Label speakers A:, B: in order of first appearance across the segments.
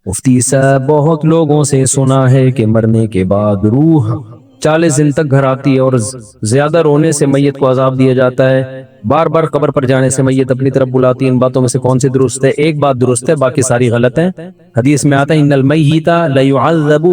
A: مفتی صاحب بہت لوگوں سے سنا ہے کہ مرنے کے بعد روح 40 دن تک گھر آتی ہے اور زیادہ رونے سے میت کو عذاب دیا جاتا ہے، بار بار قبر پر جانے سے میت اپنی طرف بلاتی ہے، ان باتوں میں سے کون سی درست ہے؟ ایک بات درست ہے، باقی ساری غلط ہیں۔ حدیث میں آتا ہے ان المیت لیعذب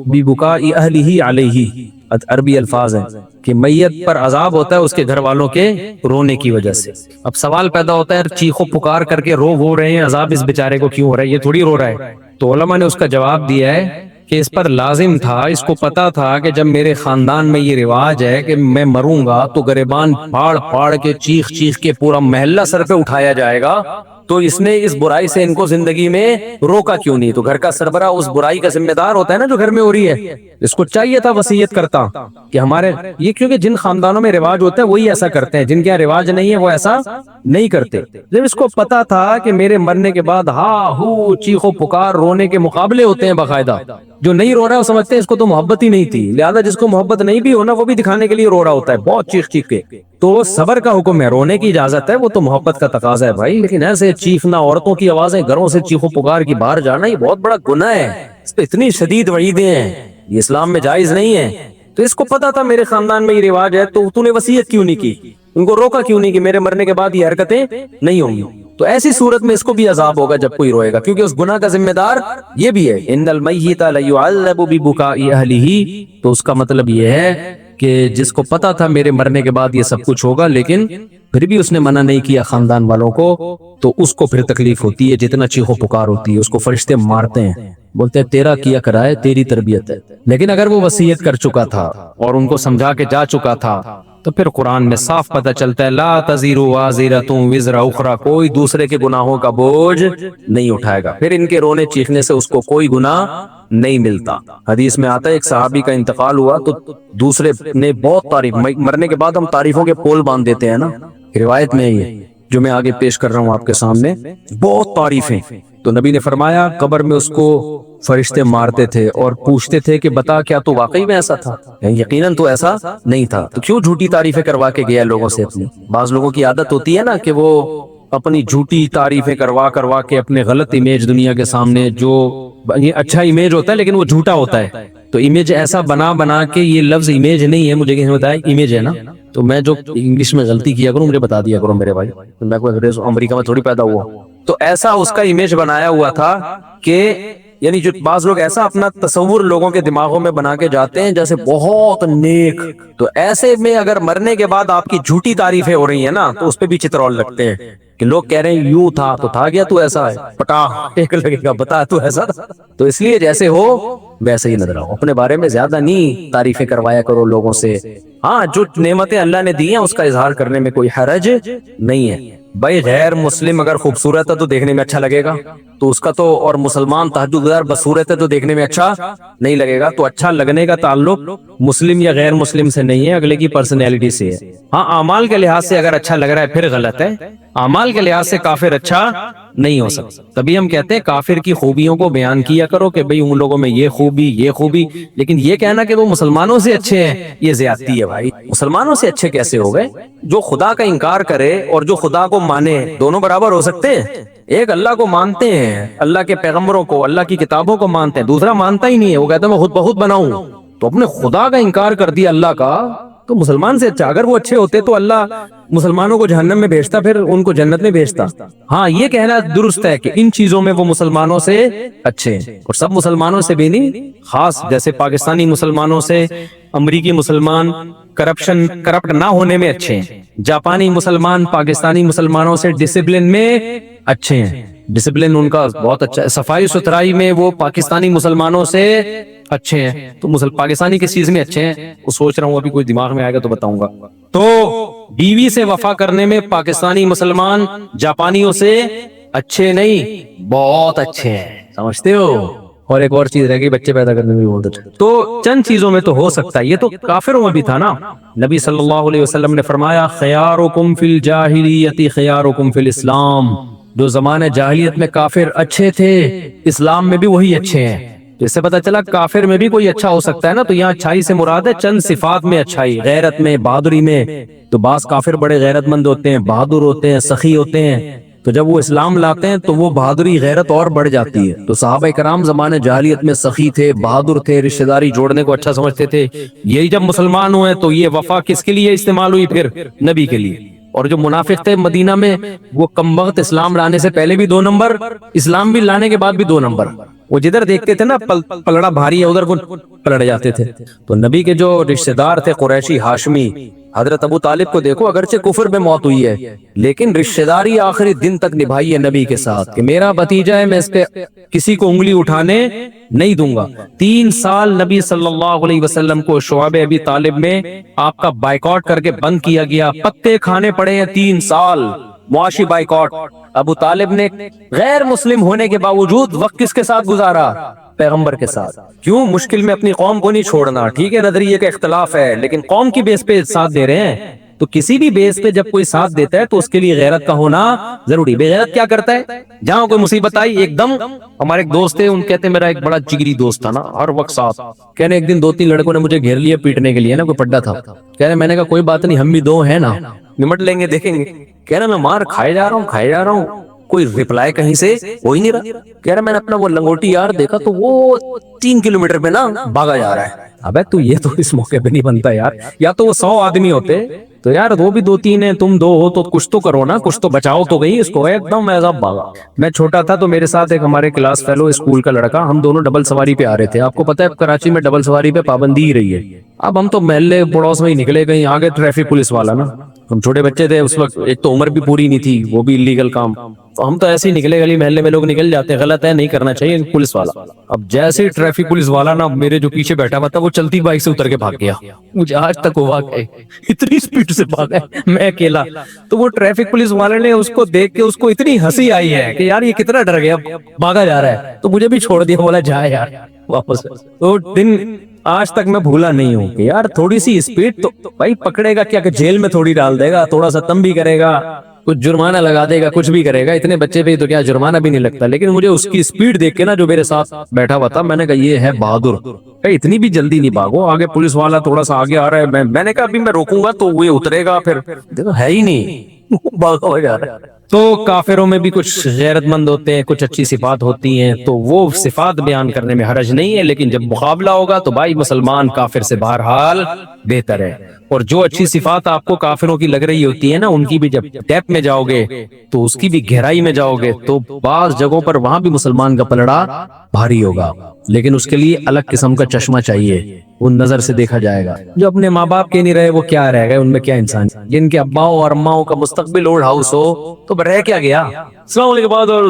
A: ببکاء اہلہ علیہ، عربی الفاظ ہیں کہ میت پر عذاب ہوتا ہے اس کے گھر والوں کے رونے کی وجہ سے۔ اب سوال پیدا ہوتا ہے چیخو پکار کر کے رو رہے ہیں، عذاب اس بیچارے کو کیوں ہو رہا ہے؟ یہ تھوڑی رو رہا ہے۔ تو علماء نے اس کا جواب دیا ہے کہ اس پر لازم تھا، اس کو پتا تھا کہ جب میرے خاندان میں یہ رواج ہے کہ میں مروں گا تو گریبان پھاڑ پھاڑ کے چیخ چیخ کے پورا محلہ سر پہ اٹھایا جائے گا، تو اس نے اس برائی سے ان کو زندگی میں روکا کیوں نہیں؟ تو گھر کا سربراہ اس برائی کا ذمہ دار ہوتا ہے نا جو گھر میں ہو رہی ہے، اس کو چاہیے تھا وصیت کرتا کہ ہمارے یہ، کیونکہ جن خاندانوں میں رواج ہوتا ہے وہی ایسا کرتے ہیں، جن کے یہاں رواج نہیں ہے وہ ایسا نہیں کرتے۔ جب اس کو پتا تھا کہ میرے مرنے کے بعد ہا ہو چیخو پکار رونے کے مقابلے ہوتے ہیں باقاعدہ، جو نہیں رو رہا ہے وہ سمجھتے ہیں اس کو تو محبت ہی نہیں تھی، لہذا جس کو محبت نہیں بھی ہونا وہ بھی دکھانے کے لیے رو رہا ہوتا ہے بہت چیخ چیخ کے۔ تو صبر کا حکم ہے، رونے کی اجازت ہے، وہ تو محبت کا تقاضا ہے بھائی، لیکن ایسے چیخنا، عورتوں کی آوازیں گھروں سے چیخو پکار کی باہر جانا، یہ بہت بڑا گناہ ہے، اس پہ اتنی شدید وعیدیں ہیں، یہ اسلام میں جائز نہیں ہے۔ تو اس کو پتا تھا میرے خاندان میں یہ رواج ہے، تو نے وصیت کیوں نہیں کی؟ ان کو روکا کیوں نہیں کہ میرے مرنے کے بعد یہ حرکتیں نہیں ہوں گی؟ تو ایسی صورت میں اس کو بھی عذاب ہوگا جب کوئی روئے گا، کیونکہ اس گناہ کا ذمہ دار یہ بھی ہے۔ ان المیت لیعذب ببکاء اہلہ، تو اس کا مطلب یہ ہے کہ جس کو پتا تھا میرے مرنے کے بعد یہ سب کچھ ہوگا لیکن پھر بھی اس نے منع نہیں کیا خاندان والوں کو، تو اس کو پھر تکلیف ہوتی ہے، جتنا چیخو پکار ہوتی ہے، اس کو فرشتے مارتے ہیں، بولتے ہیں تیرا کیا کرا ہے، تیری تربیت ہے۔ لیکن اگر وہ وصیت کر چکا تھا اور ان کو سمجھا کے جا چکا تھا تو پھر قرآن میں صاف پتہ چلتا ہے لا تزر وازرۃ وزر اخری، کوئی دوسرے کے گناہوں کا بوجھ نہیں اٹھائے گا، پھر ان کے رونے چیخنے سے اس کو کوئی گناہ نہیں ملتا۔ حدیث میں آتا ہے ایک صحابی کا انتقال ہوا تو دوسرے نے بہت تعریف، مرنے کے بعد ہم تعریفوں کے پول باندھ دیتے ہیں نا، روایت میں یہ جو میں آگے پیش کر رہا ہوں آپ کے سامنے، بہت تعریفیں۔ تو نبی نے فرمایا قبر میں اس کو فرشتے مارتے تھے اور پوچھتے تھے کہ بتا کیا تو واقعی میں ایسا تھا؟ یقیناً تو ایسا نہیں تھا، تو کیوں جھوٹی تعریفیں کروا کے گیا لوگوں سے اپنی؟ بعض لوگوں کی عادت ہوتی ہے نا کہ وہ اپنی جھوٹی تعریفیں کروا کے اپنے غلط امیج دنیا کے سامنے، جو یہ اچھا امیج ہوتا ہے لیکن وہ جھوٹا ہوتا ہے، تو امیج ایسا بنا کے، یہ لفظ امیج نہیں ہے، مجھے کسی نے بتایا امیج ہے نا، تو میں جو انگلش میں غلطی کیا کروں مجھے بتا دیا کرو میرے بھائی، میں کوئی انگریز امریکہ میں تھوڑی پیدا ہوا۔ تو ایسا اس کا امیج بنایا ہوا تھا کہ یعنی جو بعض لوگ ایسا اپنا تصور لوگوں کے دماغوں میں بنا کے جاتے ہیں جیسے بہت نیک، تو ایسے میں اگر مرنے کے بعد آپ کی جھوٹی تعریفیں ہو رہی ہیں نا تو اس پہ بھی چترول لگتے ہیں کہ لوگ کہہ رہے ہیں یوں تھا تو تھا گیا تو ایسا ہے، پٹا ایک لگے گا بتا تو ایسا تھا۔ تو اس لیے جیسے ہو ویسے ہی نظر آؤ، اپنے بارے میں زیادہ نہیں تعریفیں کروایا کرو لوگوں سے۔ ہاں جو نعمتیں اللہ نے دی ہیں اس کا اظہار کرنے میں کوئی حرج نہیں ہے بھائی۔ غیر مسلم اگر خوبصورت ہے تو دیکھنے میں اچھا لگے گا، تو اس کا تو، اور مسلمان تہجد گزار بدصورت ہے تو دیکھنے میں اچھا نہیں لگے گا۔ تو اچھا لگنے کا تعلق مسلم یا غیر مسلم سے نہیں ہے، اگلے کی پرسنالٹی سے ہے۔ ہاں اعمال کے لحاظ سے اگر اچھا لگ رہا ہے پھر غلط ہے، اعمال کے لحاظ سے کافر اچھا نہیں ہو سکتا۔ تبھی ہم کہتے ہیں کافر کی خوبیوں کو بیان کیا کرو کہ بھئی ان لوگوں میں یہ خوبی، لیکن یہ کہنا کہ وہ مسلمانوں سے اچھے ہیں یہ زیادتی ہے بھائی۔ مسلمانوں سے اچھے کیسے ہو گئے؟ جو خدا کا انکار کرے اور جو خدا کو مانے دونوں برابر ہو سکتے ہیں؟ ایک اللہ کو مانتے ہیں، اللہ کے پیغمبروں کو، اللہ کی کتابوں کو مانتے ہیں، دوسرا مانتا ہی نہیں ہے، وہ کہتا ہے میں خود بخود بناؤں، تو اپنے خدا کا انکار کر دیا اللہ کا، تو مسلمان سے اچھا۔ اگر وہ اچھے ہوتے تو اللہ مسلمانوں کو جہنم میں بھیجتا، پھر ان کو جنت میں بھیجتا۔ ہاں یہ کہنا درست ہے کہ ان چیزوں میں وہ مسلمانوں سے اچھے ہیں، اور سب مسلمانوں سے بھی نہیں، خاص جیسے پاکستانی مسلمانوں سے امریکی مسلمان کرپٹ نہ ہونے میں اچھے ہیں، جاپانی مسلمان پاکستانی مسلمانوں سے ڈسپلن میں اچھے ہیں، ڈسپلن ان کا بہت اچھا ہے، صفائی ستھرائی میں وہ پاکستانی مسلمانوں سے اچھے ہیں۔ تو پاکستانی کس چیز میں اچھے ہیں وہ سوچ رہا ہوں، ابھی کوئی دماغ میں آئے گا تو بتاؤں گا۔ تو بیوی سے وفا کرنے میں پاکستانی مسلمان جاپانیوں سے اچھے نہیں، بہت اچھے ہیں، سمجھتے ہو؟ اور ایک اور چیز رہ گئی، بچے پیدا کرنے میں بھی بہت اچھے۔ تو چند چیزوں میں تو ہو سکتا ہے، یہ تو کافروں میں بھی تھا نا۔ نبی صلی اللہ علیہ وسلم نے فرمایا خیارکم فی الجاہلیت خیارکم فی الاسلام، جو زمانے جاہلیت میں کافر اچھے تھے اسلام میں بھی وہی اچھے ہیں۔ اس سے پتہ چلا کافر میں بھی کوئی اچھا ہو سکتا ہے نا۔ تو یہاں اچھائی سے مراد ہے چند صفات میں اچھائی، غیرت میں، بہادری میں۔ تو بعض کافر بڑے غیرت مند ہوتے ہیں، بہادر ہوتے ہیں، سخی ہوتے ہیں، تو تو جب وہ اسلام لاتے ہیں تو وہ بہادری غیرت اور بڑھ جاتی ہے. تو صحابہ کرام زمانے جاہلیت میں سخی تھے, بہادر تھے, رشتہ داری جوڑنے کو اچھا سمجھتے تھے. یہی جب مسلمان ہوئے تو یہ وفا کس کے لیے استعمال ہوئی؟ پھر نبی کے لیے. اور جو منافق تھے مدینہ میں, وہ کم وقت اسلام لانے سے پہلے بھی 2 نمبر, اسلام بھی لانے کے بعد بھی 2 نمبر. وہ جدھر دیکھتے تھے نا پلڑا بھاری ہے ادھر کو پلٹ جاتے تھے. تو نبی کے جو رشتہ دار تھے قریشی ہاشمی, حضرت ابو طالب کو دیکھو, اگرچہ کفر میں موت ہوئی ہے لیکن رشتہ داری آخری دن تک نبھائی ہے نبی کے ساتھ کہ میرا بھتیجا ہے, میں اس پہ کسی کو انگلی اٹھانے نہیں دوں گا. 3 سال نبی صلی اللہ علیہ وسلم کو شعب ابی طالب میں آپ کا بائیکاٹ کر کے بند کیا گیا, پتے کھانے پڑے ہیں 3 سال, معاشی بائیکاٹ. ابو طالب نے غیر مسلم ہونے کے باوجود وقت کس کے ساتھ گزارا؟ پیغمبر کے ساتھ. کیوں؟ مشکل میں اپنی قوم کو نہیں چھوڑنا. ٹھیک ہے نظریے کا اختلاف ہے لیکن قوم کی بیس پہ ساتھ دے رہے ہیں. تو کسی بھی بیس پہ جب کوئی ساتھ دیتا ہے تو اس کے لیے غیرت کا ہونا ضروری. بے غیرت کیا کرتا ہے؟ جہاں کوئی مصیبت آئی ایک دم, ہمارے ایک دوست تھے, ان کہتے ہیں میرا ایک بڑا جگری دوست تھا نا, ہر وقت ساتھ. کہنے ایک دن 2-3 لڑکوں نے مجھے گھیر لیا پیٹنے کے لیے نا, کوئی پڈا تھا. کہہ رہے, میں نے کہا کوئی بات نہیں, ہم بھی 2 ہیں نا, نمٹ لیں گے, دیکھیں گے. کہہ رہا میں مار کھائے جا رہا ہوں, کوئی ریپلائی کہیں سے ہو ہی نہیں رہا. کہہ رہا میں نے اپنا وہ لنگوٹی یار دیکھا تو وہ 3 کلومیٹر پہ نا بھاگا جا رہا ہے. ابے تو یہ تو اس موقع پہ نہیں بنتا یار, یا تو وہ 100 آدمی ہوتے تو یار وہ بھی 2-3 ہیں, تم 2 ہو تو کچھ تو کرو نا, کچھ تو بچاؤ تو گئی اس کو. ایک دم ایسا بھاگا. میں چھوٹا تھا تو میرے ساتھ ایک ہمارے کلاس فیلو اسکول کا لڑکا, ہم دونوں ڈبل سواری پہ آ رہے تھے. آپ کو پتا ہے کراچی میں ڈبل سواری پہ پابندی ہی رہی ہے. اب ہم تو محلے پڑوس میں ہی نکلے, کہیں آگے ٹریفک پولیس والا نا, ہم چھوٹے بچے تھے اس وقت, ایک تو عمر بھی پوری نہیں تھی, وہ بھی اللیگل کام. تو ہم تو ایسے ہی نکلے, گلی محلے میں لوگ نکل جاتے ہیں, غلط ہے نہیں کرنا چاہیے. پولیس والا, اب جیسے ٹریفک پولیس والا نا میرے جو پیچھے بیٹھا ہوا تھا وہ چلتی بائک سے اتر کے بھاگ گیا. مجھے آج تک وہ واقعہ ہے, اتنی سپیڈ سے بھاگا ہے, میں اکیلا. تو وہ ٹریفک پولیس والے نے اس کو دیکھ کے اس کو اتنی ہنسی آئی ہے کہ یار یہ کتنا ڈر گیا, بھاگا جا رہا ہے. تو مجھے بھی چھوڑ دیا, بولا جا یار واپس. تو دن آج تک میں بھولا نہیں ہوں کہ یار تھوڑی سی اسپیڈ تو بھائی پکڑے گا کیا, کہ جیل میں تھوڑی ڈال دے گا, تھوڑا سا تم بھی کرے گا, کچھ جرمانہ لگا دے گا, کچھ بھی کرے گا. اتنے بچے پہ تو کیا جرمانہ بھی نہیں لگتا. لیکن مجھے اس کی اسپیڈ دیکھ کے نا جو میرے ساتھ بیٹھا ہوا تھا, میں نے کہا یہ ہے بہادر, اتنی بھی جلدی نہیں بھاگو. آگے پولیس والا تھوڑا سا آگے آ رہا ہے, میں نے کہا ابھی میں روکوں گا تو وہ اترے گا, پھر دیکھو ہے ہی نہیں, بھاگا ہو جا رہا ہے. تو کافروں میں بھی کچھ غیرت مند ہوتے ہیں, کچھ اچھی صفات ہوتی ہیں, تو وہ صفات بیان کرنے میں حرج نہیں ہے. لیکن جب مقابلہ ہوگا تو بھائی مسلمان کافر سے بہرحال بہتر ہے. اور جو اچھی صفات آپ کو کافروں کی لگ رہی ہوتی ہے نا, ان کی بھی جب ڈیپ میں جاؤ گے تو اس کی بھی گہرائی میں جاؤ گے تو بعض جگہوں پر وہاں بھی مسلمان کا پلڑا بھاری ہوگا. لیکن اس کے لیے الگ قسم کا چشمہ چاہیے, ان نظر سے دیکھا جائے گا. جو اپنے ماں باپ کے نہیں رہے وہ کیا رہ گئے, ان میں کیا انسان. جن کے اباؤں اور اماؤں کا مستقبل اوڑ ہاؤس ہو تو رہ کیا گیا. السلام علیکم. بعد اور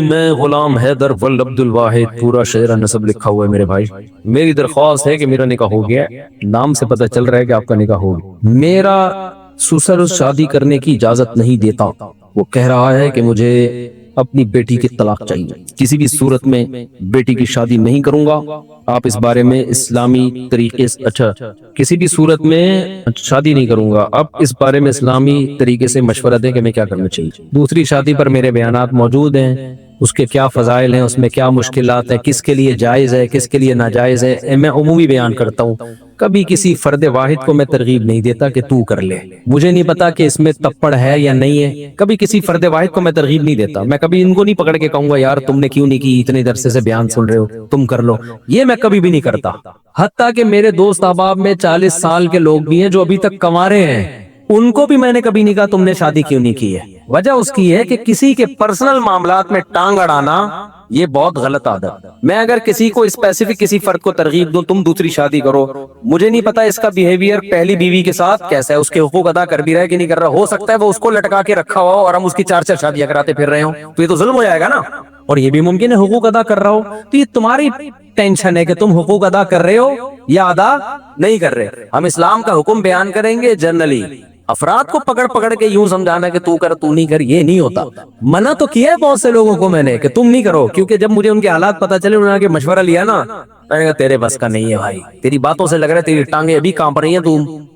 A: میں غلام حیدر ول عبد الواحد, پورا شہر نسب لکھا ہوا ہے میرے بھائی. میری درخواست ہے کہ میرا نکاح ہو گیا, نام سے پتہ چل رہا ہے کہ آپ کا نکاح ہو گیا. میرا سسر شادی کرنے کی اجازت نہیں دیتا, وہ کہہ رہا ہے کہ مجھے اپنی بیٹی کی طلاق چاہیے, کسی بھی صورت میں بیٹی کی شادی نہیں کروں گا. آپ اس بارے میں اسلامی طریقے سے, اچھا کسی بھی صورت میں شادی نہیں کروں گا, اب اس بارے میں اسلامی طریقے سے مشورہ دیں کہ میں کیا کرنا چاہیے. دوسری شادی پر میرے بیانات موجود ہیں, اس کے کیا فضائل ہیں, اس میں کیا مشکلات ہیں, کس کے لیے جائز ہے, کس کے لیے ناجائز ہے. میں عمومی بیان کرتا ہوں, کبھی کسی فرد واحد کو میں ترغیب نہیں دیتا کہ تو کر لے. مجھے نہیں پتا کہ اس میں تپڑ ہے یا نہیں ہے, کبھی کسی فرد واحد کو میں ترغیب نہیں دیتا. میں کبھی ان کو نہیں پکڑ کے کہوں گا یار تم نے کیوں نہیں کی, اتنے عرصے سے بیان سن رہے ہو, تم کر لو. یہ میں کبھی بھی نہیں کرتا. حتیٰ کہ میرے دوست احباب میں 40 سال کے لوگ بھی ہیں جو ابھی تک کما رہے ہیں, ان کو بھی میں نے کبھی نہیں کہا تم نے شادی کیوں نہیں کی ہے. وجہ اس کی ہے کہ کسی کے پرسنل معاملات میں ٹانگ اڑانا یہ بہت غلط عادت. میں اگر کسی کو اسپیسیفک کسی فرد کو ترغیب دوں تم دوسری شادی کرو, مجھے نہیں پتا اس کا بیہیویئر پہلی بیوی کے ساتھ کیسا ہے, اس کے حقوق ادا کر بھی رہا ہے کہ نہیں کر رہا. ہو سکتا ہے وہ اس کو لٹکا کے رکھا ہو اور ہم اس کی 4 شادیاں کراتے پھر رہے ہوں, تو یہ تو ظلم ہو جائے گا نا. اور یہ بھی ممکن ہے حقوق ادا کر رہا ہو, تو یہ تمہاری ٹینشن ہے کہ تم حقوق ادا کر رہے ہو یا ادا نہیں کر رہے. ہم اسلام کا حکم بیان کریں گے جنرلی, افراد کو پکڑ پکڑ کے یوں سمجھانا کہ تو کر تو نہیں کر, یہ نہیں ہوتا. منع تو کیا ہے بہت سے لوگوں کو میں نے کہ تم نہیں کرو, کیونکہ جب مجھے ان کے حالات پتہ چلے, انہوں نے کہ مشورہ لیا نا, میں نے کہا تیرے بس کا نہیں ہے بھائی, تیری باتوں سے لگ رہا ہے تیری ٹانگیں ابھی کانپ رہی ہیں,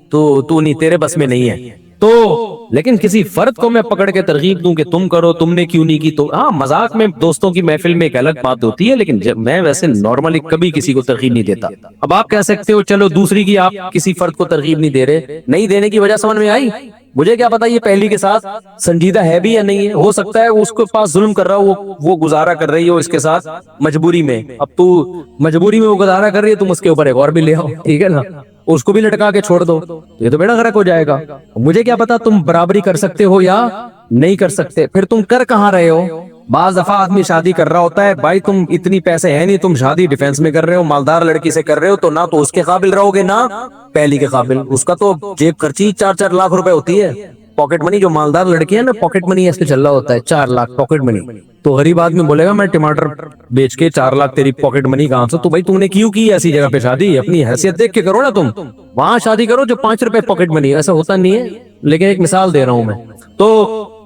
A: تو نہیں, تیرے بس میں نہیں ہے. تو لیکن کسی فرد کو میں پکڑ کے ترغیب دوں کہ تم کرو, تم نے کیوں نہیں کی, تو ہاں مذاق میں دوستوں کی محفل میں ایک الگ بات ہوتی ہے, لیکن میں ویسے نارملی کبھی کسی کو ترغیب نہیں دیتا. اب آپ کہہ سکتے ہو چلو دوسری کی آپ کسی فرد کو ترغیب نہیں دے رہے, نہیں دینے کی وجہ سمجھ میں آئی, مجھے کیا پتا یہ پہلی کے ساتھ سنجیدہ ہے بھی یا نہیں ہے, ہو سکتا ہے اس کے پاس ظلم کر رہا ہو, وہ گزارا کر رہی ہو اس کے ساتھ مجبوری میں, اب تو مجبوری میں وہ گزارا کر رہی ہے, تم اس کے اوپر ایک اور بھی لے آؤ, ٹھیک ہے نا, اس کو بھی لٹکا کے چھوڑ دو, یہ تو بیڑا غرق ہو جائے گا. مجھے کیا پتا تم برابری کر سکتے ہو یا نہیں کر سکتے, پھر تم کر کہاں رہے ہو. بعض دفعہ آدمی شادی کر رہا ہوتا ہے, بھائی تم اتنی پیسے ہیں نہیں, تم شادی ڈیفینس میں کر رہے ہو, مالدار لڑکی سے کر رہے ہو, تو نہ تو اس کے قابل رہو گے نہ پہلی کے قابل. اس کا تو جیب خرچی 4-4 لاکھ روپے ہوتی ہے, پاکٹ منی. جو مالدار لڑکی ہے نا, پاکٹ منی اس پہ چل رہا ہوتا ہے 4 لاکھ پاکٹ منی. تو غریب آدمی بولے گا میں ٹماٹر بیچ کے 4 لاکھ تیری پاکٹ منی کہاں سے؟ تو بھائی تم نے کیوں کی ایسی جگہ پہ شادی؟ اپنی حیثیت دیکھ کے کرو نا, تم وہاں شادی کرو جو 5 روپے پاکٹ منی. ایسا ہوتا نہیں ہے, لیکن ایک مثال دے رہا ہوں میں.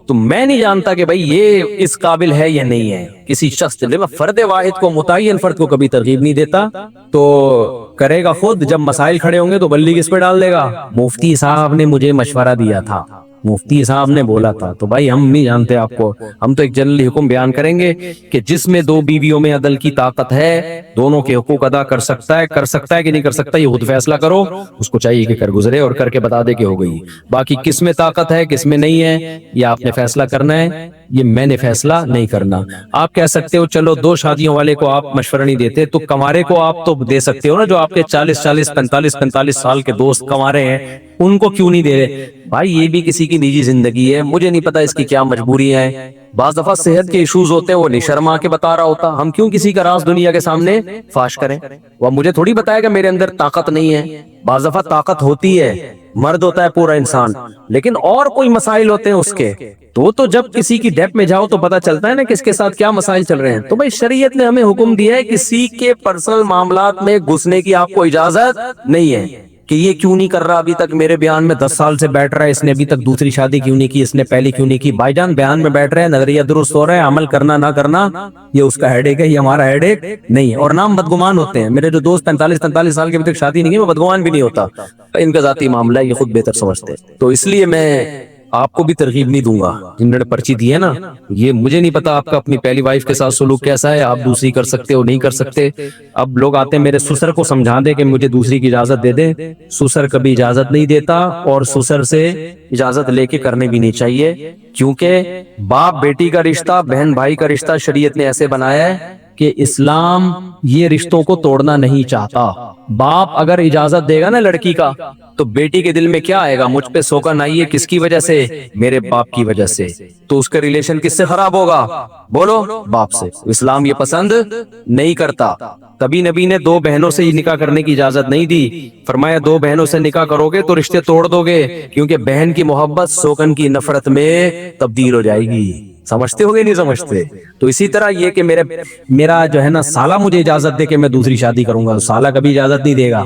A: تو میں نہیں جانتا کہ بھائی یہ اس قابل ہے یا نہیں ہے کسی شخص. میں فرد واحد کو, متعین فرد کو کبھی ترغیب نہیں دیتا, تو کرے گا خود. جب مسائل کھڑے ہوں گے تو بلی کس پہ ڈال دے گا. مفتی صاحب نے مجھے مشورہ دیا تھا, مفتی صاحب نے بولا تھا, تو بھائی ہم نہیں جانتے آپ کو, ہم تو ایک جنرلی حکم بیان کریں گے کہ جس میں 2 بیویوں میں عدل کی طاقت ہے, دونوں کے حقوق ادا کر سکتا ہے کہ نہیں کر سکتا, یہ خود فیصلہ کرو. اس کو چاہیے کہ کر گزرے اور کر کے بتا دے کہ ہو گئی. باقی کس میں طاقت ہے کس میں نہیں ہے یہ آپ نے فیصلہ کرنا ہے, یہ میں نے فیصلہ نہیں کرنا. آپ کہہ سکتے ہو چلو 2 شادیوں والے کو آپ مشورہ نہیں دیتے, تو کنوارے کو آپ تو دے سکتے ہو نا, جو آپ کے 45 سال کے دوست کنوارے ہیں, ان کو کیوں نہیں دے رہے؟ بھائی یہ بھی کسی کی نجی زندگی ہے, مجھے نہیں پتا اس کی کیا مجبوریاں ہیں. بعض دفعہ صحت کے ایشوز ہوتے ہیں, وہ نہیں شرما کے بتا رہا ہوتا, ہم کیوں کسی کا راز دنیا کے سامنے فاش کریں؟ وہ مجھے تھوڑی بتایا کہ میرے اندر طاقت نہیں ہے. بعض دفعہ طاقت ہوتی ہے, مرد ہوتا ہے پورا انسان, لیکن اور کوئی مسائل ہوتے ہیں اس کے, تو جب کسی کی ڈیپ میں جاؤ تو پتا چلتا ہے نا کس کے ساتھ کیا مسائل چل رہے ہیں. تو بھائی شریعت نے ہمیں حکم دیا ہے کسی کے پرسنل معاملات میں گھسنے کی آپ کو اجازت نہیں ہے, کہ یہ کیوں نہیں کر رہا ابھی تک میرے بیان میں 10 سال سے بیٹھ رہا ہے, اس نے ابھی تک دوسری شادی کیوں نہیں کی, اس نے پہلی کیوں نہیں کی. بھائی جان بیان میں بیٹھ رہے ہیں, نظریہ درست ہو رہا ہے, عمل کرنا نہ کرنا یہ اس کا ہیڈ ایک ہے, یہ ہمارا ہیڈ ایک نہیں ہے. اور نام بدگمان ہوتے ہیں. میرے جو دوست 45 سال کے ابھی تک شادی نہیں کی, وہ بدگمان بھی نہیں ہوتا, ان کا ذاتی معاملہ ہے, یہ خود بہتر سمجھتے ہیں. تو اس لیے میں آپ کو بھی ترغیب نہیں دوں گا. جن نے پرچی دی ہے نا, یہ مجھے نہیں پتا آپ کا اپنی پہلی وائف کے ساتھ سلوک کیسا ہے, آپ دوسری کر سکتے ہو نہیں کر سکتے. اب لوگ آتے ہیں میرے سسر کو سمجھا دے کہ مجھے دوسری کی اجازت دے دے. سسر کبھی اجازت نہیں دیتا, اور سسر سے اجازت لے کے کرنے بھی نہیں چاہیے, کیونکہ باپ بیٹی کا رشتہ, بہن بھائی کا رشتہ شریعت نے ایسے بنایا ہے کہ اسلام یہ رشتوں کو توڑنا نہیں چاہتا. باپ اگر اجازت دے گا نا لڑکی کا, تو بیٹی کے دل میں کیا آئے گا, مجھ پہ سوکن آئی ہے کس کی وجہ سے, میرے باپ کی وجہ سے. تو اس کا ریلیشن کس سے خراب ہوگا, بولو, باپ سے. اسلام یہ پسند نہیں کرتا. تبھی نبی نے 2 بہنوں سے نکاح کرنے کی اجازت نہیں دی. فرمایا 2 بہنوں سے نکاح کرو گے تو رشتے توڑ دو گے, کیونکہ بہن کی محبت سوکن کی نفرت میں تبدیل ہو جائے گی. سمجھتے ہو گے نہیں سمجھتے؟ تو اسی طرح یہ کہ میرا جو ہے نا سالہ مجھے اجازت دے کہ میں دوسری شادی کروں گا, سالہ کبھی اجازت نہیں دے گا.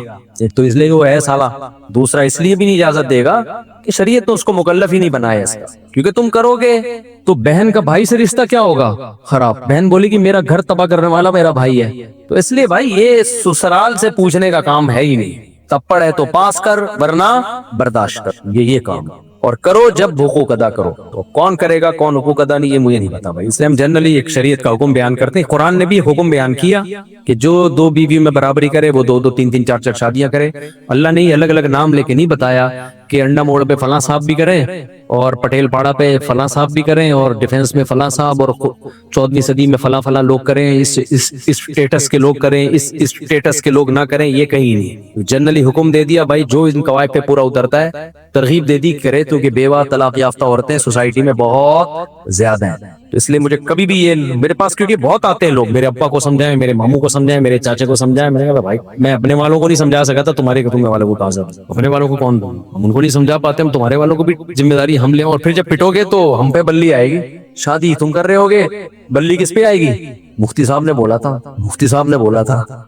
A: تو اس لیے وہ ہے سالہ, دوسرا اس لیے بھی نہیں اجازت دے گا کہ شریعت تو اس کو مکلف ہی نہیں بنایا اس کا. کیونکہ تم کرو گے تو بہن کا بھائی سے رشتہ کیا ہوگا, خراب. بہن بولے کہ میرا گھر تباہ کرنے والا میرا بھائی ہے. تو اس لیے بھائی یہ سسرال سے پوچھنے کا کام ہے ہی نہیں. تپڑ ہے تو پاس کر, ورنہ برداشت کر, یہ کام. اور کرو جب حقوق ادا کرو. تو کون کرے گا کون حقوق ادا نہیں, یہ مجھے نہیں پتا بھائی. اس لیے ہم جنرلی ایک شریعت کا حکم بیان کرتے ہیں. قرآن نے بھی حکم بیان کیا کہ جو 2 بیویوں میں برابری کرے وہ 2 3 4 شادیاں کرے. اللہ نے الگ الگ نام لے کے نہیں بتایا کہ انڈا موڑ پہ فلاں صاحب بھی کریں, اور پٹیل پاڑا پہ فلاں صاحب بھی کریں, اور ڈیفنس میں فلاں صاحب, اور 14ویں صدی میں فلاں لوگ کریں, اس اسٹیٹس کے لوگ کریں, اس اسٹیٹس کے لوگ نہ کریں. یہ کہیں نہیں, جنرلی حکم دے دیا بھائی جو ان قواعد پہ پورا اترتا ہے, ترغیب دے دی کرے. کیونکہ بیوہ طلاق یافتہ عورتیں سوسائٹی میں بہت زیادہ ہیں. تو اس لیے مجھے کبھی بھی یہ میرے پاس, کیونکہ بہت آتے ہیں لوگ, میرے ابا کو سمجھائیں, میرے ماموں کو سمجھائیں, میرے چاچے کو سمجھائیں. میں نے کہا بھائی میں اپنے والوں کو نہیں سمجھا سکا تھا, تمہارے والوں کو کہاں سے, اپنے والوں کو کون, ہم ان کو نہیں سمجھا پاتے, ہم تمہارے والوں کو بھی ذمہ داری ہم لیں. اور پھر جب پٹو گے تو ہم پہ بلی آئے گی. شادی تم کر رہے ہوگے, بلی کس پہ آئے گی؟ مفتی صاحب نے بولا تھا.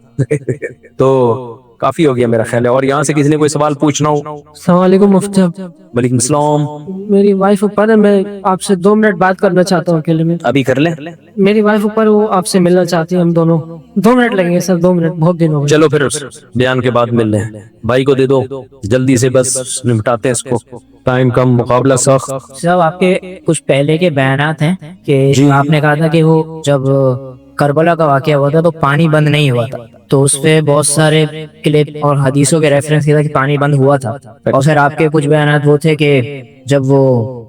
A: تو کافی ہو گیا میرا خیال ہے. اور یہاں سے کسی نے کوئی سوال پوچھنا ہو؟
B: السلام علیکم مفتی صاحب.
A: وعلیکم السلام.
B: میری وائف اوپر ہے, میں آپ سے 2 منٹ بات کرنا چاہتا ہوں اکیلے میں.
A: ابھی کر لیں.
B: میری وائف اوپر, وہ آپ سے ملنا چاہتی ہے. ہم دونوں 2 منٹ لگیں گے سر, 2 منٹ, بہت دن ہو گئے.
A: چلو پھر بیان کے بعد مل لیں. بھائی کو دے دو جلدی سے, بس نمٹاتے ہیں اس کو, ٹائم کم, مقابلہ سخت.
C: صاحب آپ کے کچھ پہلے کے بیانات ہیں کہ آپ نے کہا تھا کہ وہ جب کربلا کا واقعہ ہوا تھا تو پانی بند نہیں ہوا تھا, تو اس پہ بہت سارے کلپ اور حدیثوں کے ریفرنس کیا تھا کہ پانی بند ہوا تھا. اور پھر آپ کے کچھ بیانات وہ تھے کہ جب وہ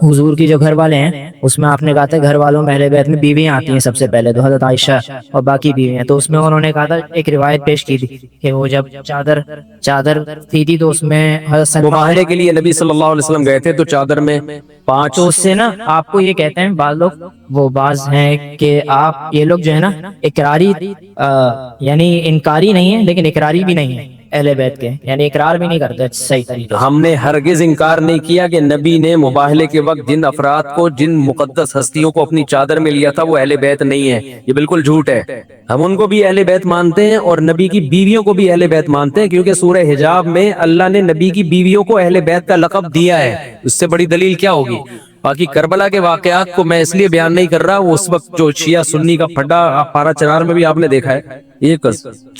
C: حضور کی جو گھر والے ہیں اس میں آپ نے کہا تھا گھر والوں میں اہل بیت میں بیویاں آتی ہیں سب سے پہلے تو حضرت عائشہ اور باقی بیویاں، تو اس میں انہوں نے کہا تھا ایک روایت پیش کی تھی کہ وہ جب چادر تھی تھی تو اس میں حضرت سلمان
A: مباہلے کے لیے نبی صلی اللہ علیہ وسلم گئے تھے تو چادر میں 5
C: تو اس سے نا آپ کو یہ کہتے ہیں بعض لوگ وہ بعض ہیں کہ آپ یہ لوگ جو ہے نا اقراری یعنی انکاری نہیں ہے لیکن اقراری بھی نہیں ہے اہل بیت کے، یعنی اقرار بھی نہیں کرتے صحیح طریقے سے۔
A: ہم نے ہرگز انکار نہیں کیا کہ نبی نے مباہلے کے وقت جن افراد کو، جن مقدس ہستیوں کو اپنی چادر میں لیا تھا وہ اہل بیت نہیں ہے، یہ بالکل جھوٹ ہے۔ ہم ان کو بھی اہل بیت مانتے ہیں اور نبی کی بیویوں کو بھی اہل بیت مانتے ہیں، کیونکہ سورہ حجاب میں اللہ نے نبی کی بیویوں کو اہل بیت کا لقب دیا ہے، اس سے بڑی دلیل کیا ہوگی؟ باقی کربلا کے واقعات کو میں اس لیے بیان نہیں کر رہا، وہ اس وقت جو شیعہ سنی کا پھڈا پارا چنار میں بھی آپ نے دیکھا ہے، ایک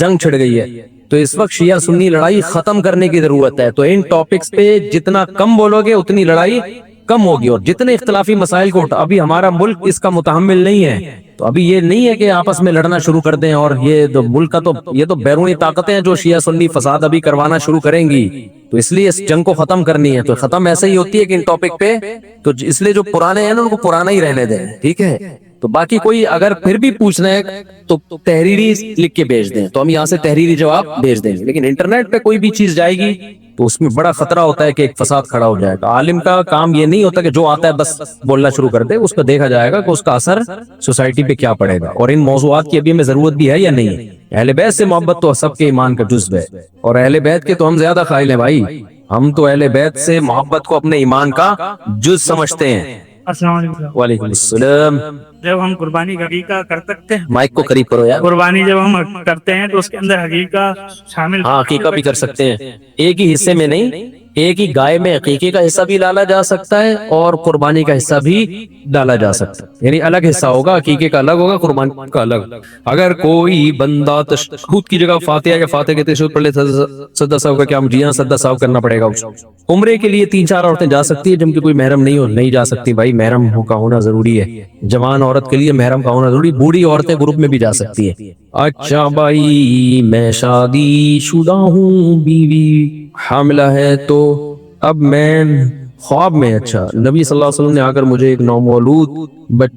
A: جنگ چھڑ گئی ہے، تو اس وقت شیعہ سنی لڑائی ختم کرنے کی ضرورت ہے۔ تو ان ٹاپکس پہ جتنا کم بولو گے اتنی لڑائی کم ہوگی، اور جتنے اختلافی مسائل کو ابھی ہمارا ملک اس کا متحمل نہیں ہے، تو ابھی یہ نہیں ہے کہ آپس میں لڑنا شروع کر دیں، اور یہ تو ملک کا تو یہ تو بیرونی طاقتیں ہیں جو شیعہ سنی فساد ابھی کروانا شروع کریں گی، تو اس لیے اس جنگ کو ختم کرنی ہے۔ تو ختم ایسے ہی ہوتی ہے کہ ان ٹاپک پہ تو اس لیے جو پرانے ہیں نا ان کو پرانا ہی رہنے دیں، ٹھیک ہے؟ تو باقی کوئی اگر پھر بھی پوچھنا ہے تو تحریری لکھ کے بھیج دیں، تو ہم یہاں سے تحریری جواب بھیج دیں گے، لیکن انٹرنیٹ پہ کوئی بھی چیز جائے گی تو اس میں بڑا خطرہ ہوتا ہے کہ ایک فساد کھڑا ہو جائے گا۔ عالم کا کام یہ نہیں ہوتا کہ جو آتا ہے بس بولنا شروع کر دے، اس کو دیکھا جائے گا کہ اس کا اثر سوسائٹی پہ کیا پڑے گا، اور ان موضوعات کی ابھی ہمیں ضرورت بھی ہے یا نہیں ہے۔ اہل بیت سے محبت تو سب کے ایمان کا جزو ہے، اور اہل بیت کے تو ہم زیادہ قائل ہیں بھائی، ہم تو اہل بیت سے محبت کو اپنے ایمان کا جز سمجھتے ہیں۔
D: السلام علیکم۔
A: وعلیکم السلام۔
D: جب ہم قربانی کا عقیقہ کر سکتے ہیں،
A: مائک کو قریب کرو یار۔
D: قربانی جب ہم کرتے ہیں تو اس کے اندر عقیقہ شامل،
A: ہاں عقیقہ بھی کر سکتے ہیں، ایک ہی حصے میں نہیں، ایک ہی گائے میں عقیقے کا حصہ بھی ڈالا جا سکتا ہے اور قربانی کا حصہ بھی ڈالا جا سکتا ہے، یعنی الگ حصہ ہوگا، عقیقے کا الگ ہوگا، قربانی کا الگ۔ اگر کوئی بندہ تشہد کی جگہ فاتحہ یا فاتحہ کے تشہد پڑھ لے سجدہ سہو کا کیا مجھے یہاں سجدہ سہو کرنا پڑے گا؟ عمرے کے لیے 3-4 عورتیں جا سکتی ہیں، جن کی کوئی محرم نہیں جا سکتی، بھائی محرم کا ہونا ضروری ہے، جوان عورت کے لیے محرم کا ہونا ضروری، بوڑھی عورتیں گروپ میں بھی جا سکتی ہیں۔ اچھا بھائی میں شادی شدہ ہوں، بیوی حاملہ ہے، تو اب میں خواب میں، اچھا نبی صلی اللہ علیہ وسلم نے آ کر مجھے ایک نومولود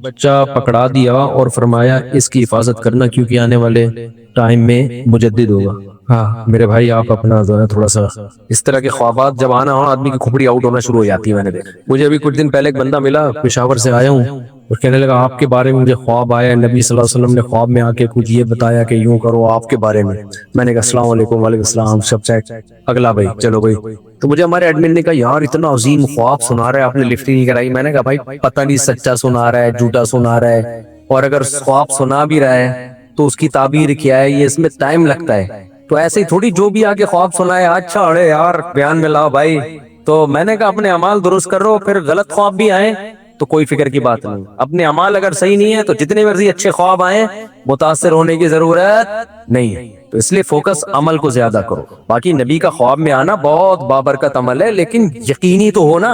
A: بچہ پکڑا دیا اور فرمایا اس کی حفاظت کرنا کیونکہ آنے والے ٹائم میں مجدد ہوگا۔ ہاں میرے بھائی آپ اپنا جو ہے تھوڑا سا اس طرح کے خوابات جب آنا ہو آدمی کی کھوپڑی آؤٹ ہونا شروع ہو جاتی ہے۔ میں نے دیکھا، مجھے ابھی کچھ دن پہلے ایک بندہ ملا، پشاور سے آیا ہوں، وہ کہنے لگا آپ کے بارے میں مجھے خواب آیا ہے، نبی صلی اللہ علیہ وسلم نے خواب میں آ کے کچھ یہ بتایا کہ یوں کرو آپ کے بارے میں۔ میں نے کہا السلام علیکم۔ وعلیکم السلام، سب چیک، اگلا بھائی چلو بھائی۔ تو مجھے ہمارے ایڈمن نے کہا یار اتنا عظیم خواب سنا رہا ہے، آپ نے لفٹ ہی نہیں کرائی۔ میں نے کہا بھائی پتہ نہیں سچا سنا رہا ہے جھوٹا سنا رہا ہے، اور اگر خواب سنا بھی رہا ہے تو اس کی تعبیر کیا ہے، یہ اس میں ٹائم لگتا ہے، تو ایسے ہی تھوڑی جو بھی آگے خواب سنائے اچھا ارے یار بیان میں لاؤ بھائی۔ تو میں نے کہا اپنے اعمال درست کر رہو، پھر غلط خواب بھی آئیں تو کوئی فکر کی بات نہیں، اپنے اعمال اگر صحیح نہیں ہے تو جتنے مرضی اچھے خواب آئیں متاثر ہونے کی ضرورت نہیں ہے۔ تو اس لیے فوکس عمل کو زیادہ کرو۔ باقی نبی کا خواب میں آنا بہت بابرکت عمل ہے، لیکن یقینی تو ہو نا۔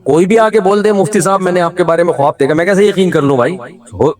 A: کوئی بھی آگے بول دے مفتی صاحب میں نے آپ کے بارے میں خواب دیکھا، میں کیسے یقین کر لوں بھائی؟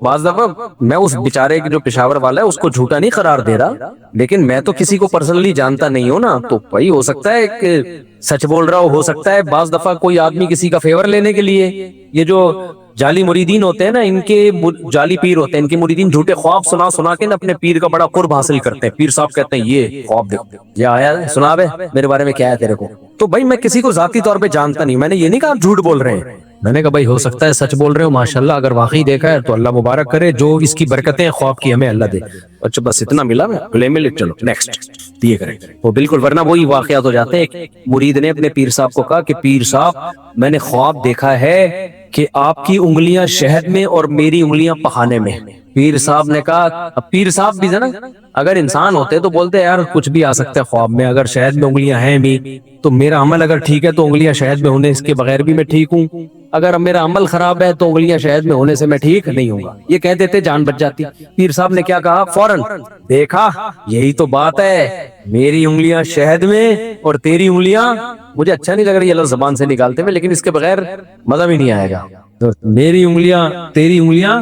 A: بعض دفعہ میں اس بیچارے جو پشاور والا ہے اس کو جھوٹا نہیں قرار دے رہا، لیکن میں تو کسی کو پرسنلی جانتا نہیں ہوں نا، تو بھائی ہو سکتا ہے کہ سچ بول رہا ہو سکتا ہے بعض دفعہ کوئی آدمی کسی کا فیور لینے کے لیے، یہ جو جعلی مریدین ہوتے ہیں نا، ان کے جعلی پیر ہوتے ہیں، ان کے مریدین جھوٹے خواب سنا کے نا اپنے پیر کا بڑا قرب حاصل کرتے ہیں۔ پیر صاحب کہتے ہیں یہ خواب دیکھو، یہ آیا ہے سنا بے میرے بارے میں کیا ہے تیرے کو؟ تو بھائی میں کسی کو ذاتی طور پہ جانتا نہیں، میں نے یہ نہیں کہا آپ جھوٹ بول رہے ہیں، میں نے کہا بھائی ہو سکتا ہے سچ بول رہے ہو، ماشاءاللہ اگر واقعی دیکھا ہے تو اللہ مبارک کرے، جو اس کی برکتیں خواب کی ہمیں اللہ دے۔ اچھا بس اتنا ملا، میں گلے میں چلو نیکسٹ یہ کریں وہ بالکل، ورنہ وہی واقعات ہو جاتے ہیں۔ ایک مرید نے اپنے پیر صاحب کو کہا کہ پیر صاحب میں نے خواب دیکھا ہے کہ آپ کی انگلیاں شہد میں اور میری انگلیاں پخانے میں۔ پیر صاحب نے کہا، اب پیر صاحب بھی ہے نا، اگر انسان ہوتے تو بولتے یار کچھ بھی آ سکتا ہے خواب میں، اگر شہد میں انگلیاں ہیں بھی تو میرا عمل اگر ٹھیک ہے تو انگلیاں شہد میں ہونے اس کے بغیر بھی میں ٹھیک ہوں، اگر میرا عمل خراب ہے تو انگلیاں شہد میں ہونے سے میں ٹھیک نہیں ہوں گا۔ یہ کہہ دیتے جان بچ جاتی۔ پیر صاحب نے کیا کہا فوراً، دیکھا یہی تو بات ہے، میری انگلیاں شہد میں اور تیری انگلیاں، مجھے اچھا نہیں لگ رہی اللہ زبان سے نکالتے میں، لیکن اس کے بغیر مزہ بھی نہیں آئے گا۔ تو میری انگلیاں تیری انگلیاں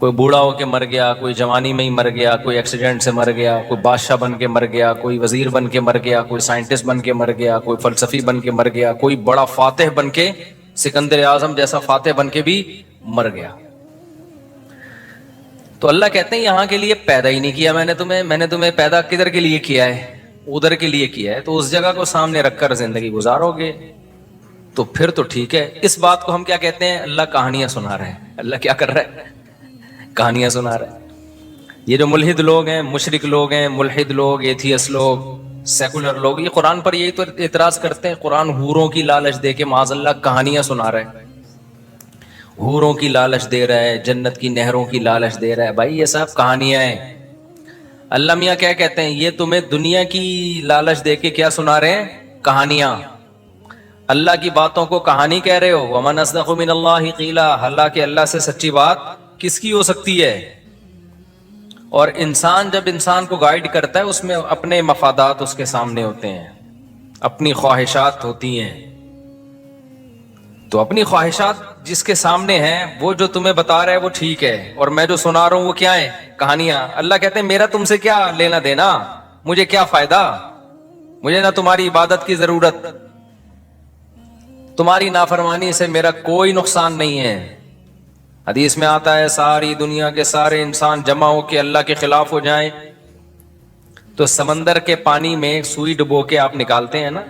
E: کوئی بوڑھا ہو کے مر گیا, کوئی جوانی میں ہی مر گیا, کوئی ایکسیڈنٹ سے مر گیا, کوئی بادشاہ بن کے مر گیا, کوئی وزیر بن کے مر گیا, کوئی سائنٹسٹ بن کے مر گیا, کوئی فلسفی بن کے مر گیا, کوئی بڑا فاتح بن کے, سکندر اعظم جیسا فاتح بن کے بھی مر گیا. تو اللہ کہتے ہیں یہاں کے لیے پیدا ہی نہیں کیا میں نے تمہیں پیدا کدھر کے لیے کیا ہے؟ ادھر کے لیے کیا ہے. تو اس جگہ کو سامنے رکھ کر زندگی گزارو گے تو پھر تو ٹھیک ہے. اس بات کو ہم کیا کہتے ہیں؟ اللہ کہانیاں سنا رہے ہیں. اللہ کیا کر رہا ہے؟ کہانیاں سنا رہے ہیں. یہ جو ملحد لوگ ہیں, مشرک لوگ ہیں, ملحد لوگ, ایتھیس لوگ, سیکولر لوگ, یہ قرآن پر یہی تو اعتراض کرتے ہیں. قرآن حوروں کی لالچ دے کے معاذ اللہ کہانیاں سنا رہے ہیں. حوروں کی لالچ دے رہا ہے, جنت کی نہروں کی لالچ دے رہا ہے. بھائی یہ سب کہانیاں ہیں. اللہ میاں کیا کہتے ہیں؟ یہ تمہیں دنیا کی لالچ دے کے کیا سنا رہے ہیں؟ کہانیاں. اللہ کی باتوں کو کہانی کہہ رہے ہو. ومن اصدق من اللہ قیلا, حالانکہ اللہ سے سچی بات کس کی ہو سکتی ہے؟ اور انسان جب انسان کو گائیڈ کرتا ہے اس میں اپنے مفادات اس کے سامنے ہوتے ہیں, اپنی خواہشات ہوتی ہیں. تو اپنی خواہشات جس کے سامنے ہیں وہ جو تمہیں بتا رہا ہے وہ ٹھیک ہے, اور میں جو سنا رہا ہوں وہ کیا ہے؟ کہانیاں. اللہ کہتے ہیں میرا تم سے کیا لینا دینا, مجھے کیا فائدہ, مجھے نہ تمہاری عبادت کی ضرورت, تمہاری نافرمانی سے میرا کوئی نقصان نہیں ہے. حدیث میں آتا ہے ساری دنیا کے سارے انسان جمع ہو کے اللہ کے خلاف ہو جائیں تو سمندر کے پانی میں سوئی ڈبو کے آپ نکالتے ہیں نا,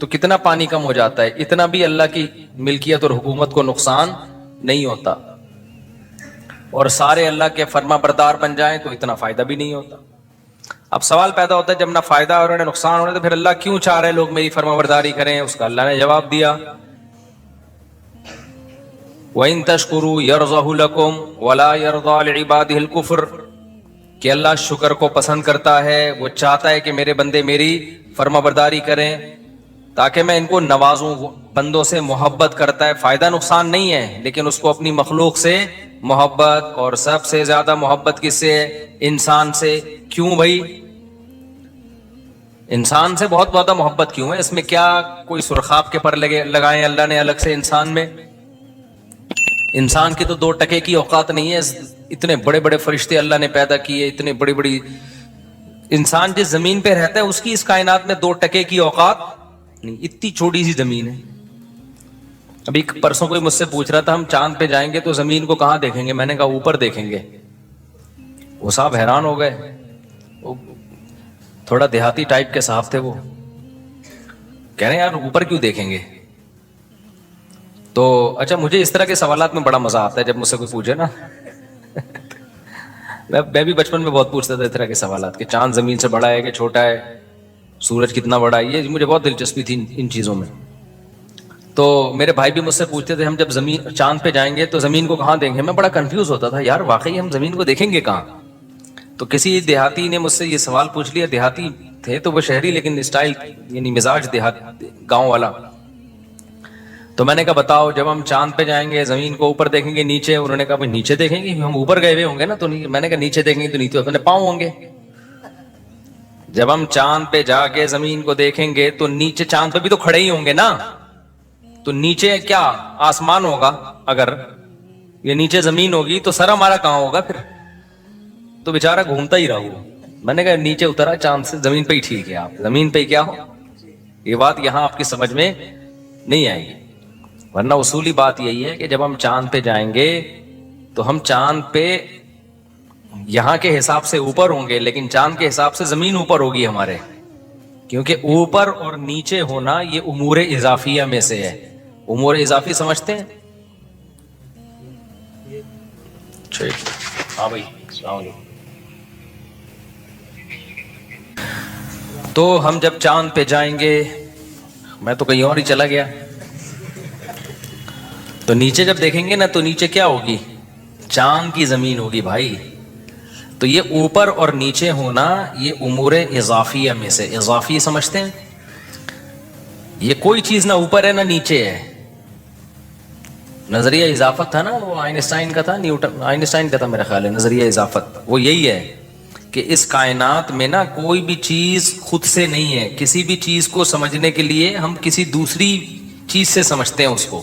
E: تو کتنا پانی کم ہو جاتا ہے. اتنا بھی اللہ کی ملکیت اور حکومت کو نقصان نہیں ہوتا. اور سارے اللہ کے فرما بردار بن جائیں تو اتنا فائدہ بھی نہیں ہوتا. اب سوال پیدا ہوتا ہے جب نہ فائدہ اور نہ نقصان ہو رہا ہے تو پھر اللہ کیوں چاہ رہے لوگ میری فرما برداری کریں؟ اس کا اللہ نے جواب دیا وَإِن تَشْكُرُوا يَرْضَهُ لَكُمْ وَلَا يَرْضَى لِعِبَادِهِ الْكُفْرَ, کہ اللہ شکر کو پسند کرتا ہے, وہ چاہتا ہے کہ میرے بندے میری فرما برداری کریں تاکہ میں ان کو نوازوں. بندوں سے محبت کرتا ہے, فائدہ نقصان نہیں ہے, لیکن اس کو اپنی مخلوق سے محبت, اور سب سے زیادہ محبت کس سے ہے؟ انسان سے. کیوں بھائی انسان سے بہت زیادہ محبت کیوں ہے؟ اس میں کیا کوئی سرخاب کے پر لگائے اللہ نے الگ سے انسان میں؟ انسان کی تو 2 ٹکے کی اوقات نہیں ہے. اتنے بڑے بڑے فرشتے اللہ نے پیدا کیے, اتنے بڑی بڑی. انسان جس زمین پہ رہتا ہے اس کی اس کائنات میں 2 ٹکے کی اوقات نہیں. اتنی چھوٹی سی زمین ہے. ابھی پرسوں کوئی مجھ سے پوچھ رہا تھا ہم چاند پہ جائیں گے تو زمین کو کہاں دیکھیں گے؟ میں نے کہا اوپر دیکھیں گے. وہ صاحب حیران ہو گئے. تھوڑا دیہاتی ٹائپ کے صاحب تھے, وہ کہہ رہے ہیں یار اوپر کیوں دیکھیں گے؟ تو اچھا مجھے اس طرح کے سوالات میں بڑا مزہ آتا ہے جب مجھ سے کوئی پوچھے نا. میں بھی بچپن میں بہت پوچھتا تھا اس طرح کے سوالات کہ چاند زمین سے بڑا ہے کہ چھوٹا ہے, سورج کتنا بڑا ہے. یہ مجھے بہت دلچسپی تھی ان چیزوں میں. تو میرے بھائی بھی مجھ سے پوچھتے تھے ہم جب چاند پہ جائیں گے تو زمین کو کہاں دیں گے؟ میں بڑا کنفیوز ہوتا تھا یار واقعی ہم زمین کو دیکھیں گے کہاں؟ تو کسی دیہاتی نے مجھ سے یہ سوال پوچھ لیا. دیہاتی تھے تو وہ شہری لیکن اسٹائل یعنی مزاج گاؤں والا. تو میں نے کہا بتاؤ جب ہم چاند پہ جائیں گے زمین کو اوپر دیکھیں گے نیچے؟ انہوں نے کہا بھائی نیچے دیکھیں گے, ہم اوپر گئے ہوئے ہوں گے نا. تو میں نے کہا نیچے دیکھیں گے تو نیچے اپنے پاؤں ہوں گے. جب ہم چاند پہ جا کے زمین کو دیکھیں گے تو نیچے چاند پہ بھی تو کھڑے ہی ہوں گے نا. تو نیچے کیا آسمان ہوگا؟ اگر یہ نیچے زمین ہوگی تو سر ہمارا کہاں ہوگا پھر؟ تو بیچارہ گھومتا ہی رہا. میں نے کہا نیچے اترا چاند سے, زمین پہ ہی ٹھیک ہے. آپ زمین پہ کیا ہو؟ یہ بات یہاں آپ کی سمجھ میں نہیں آئے گی. ورنہ اصولی بات یہی ہے کہ جب ہم چاند پہ جائیں گے تو ہم چاند پہ یہاں کے حساب سے اوپر ہوں گے, لیکن چاند کے حساب سے زمین اوپر ہوگی ہمارے, کیونکہ اوپر اور نیچے ہونا یہ امور اضافیہ میں سے ہے. امور اضافی سمجھتے ہیں؟ ہاں بھائی السلام علیکم. تو ہم جب چاند پہ جائیں گے, میں تو کہیں اور ہی چلا گیا, تو نیچے جب دیکھیں گے نا تو نیچے کیا ہوگی؟ چاند کی زمین ہوگی بھائی. تو یہ اوپر اور نیچے ہونا یہ امور اضافیہ میں سے. اضافی سمجھتے ہیں؟ یہ کوئی چیز نہ اوپر ہے نہ نیچے ہے. نظریہ اضافت تھا نا وہ آئنسٹائن کا تھا, آئنسٹائن کا تھا میرا خیال ہے نظریہ اضافت. وہ یہی ہے کہ اس کائنات میں نا کوئی بھی چیز خود سے نہیں ہے. کسی بھی چیز کو سمجھنے کے لیے ہم کسی دوسری چیز سے سمجھتے ہیں اس کو.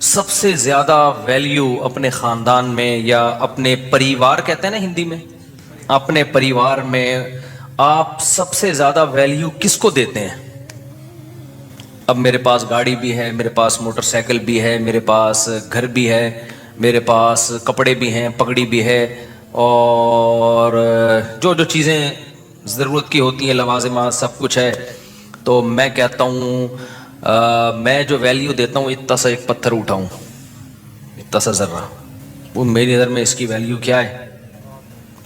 E: سب سے زیادہ ویلیو اپنے خاندان میں یا اپنے پریوار کہتے ہیں نا ہندی میں, اپنے پریوار میں آپ سب سے زیادہ ویلیو کس کو دیتے ہیں؟ اب میرے پاس گاڑی بھی ہے, میرے پاس موٹر سائیکل بھی ہے, میرے پاس گھر بھی ہے, میرے پاس کپڑے بھی ہیں, پگڑی بھی ہے, اور جو جو چیزیں ضرورت کی ہوتی ہیں, لوازمات, سب کچھ ہے. تو میں کہتا ہوں میں جو ویلیو دیتا ہوں اتنا سا ایک پتھر اٹھاؤں, اتنا سا ذرہ, وہ میری نظر میں اس کی ویلیو کیا ہے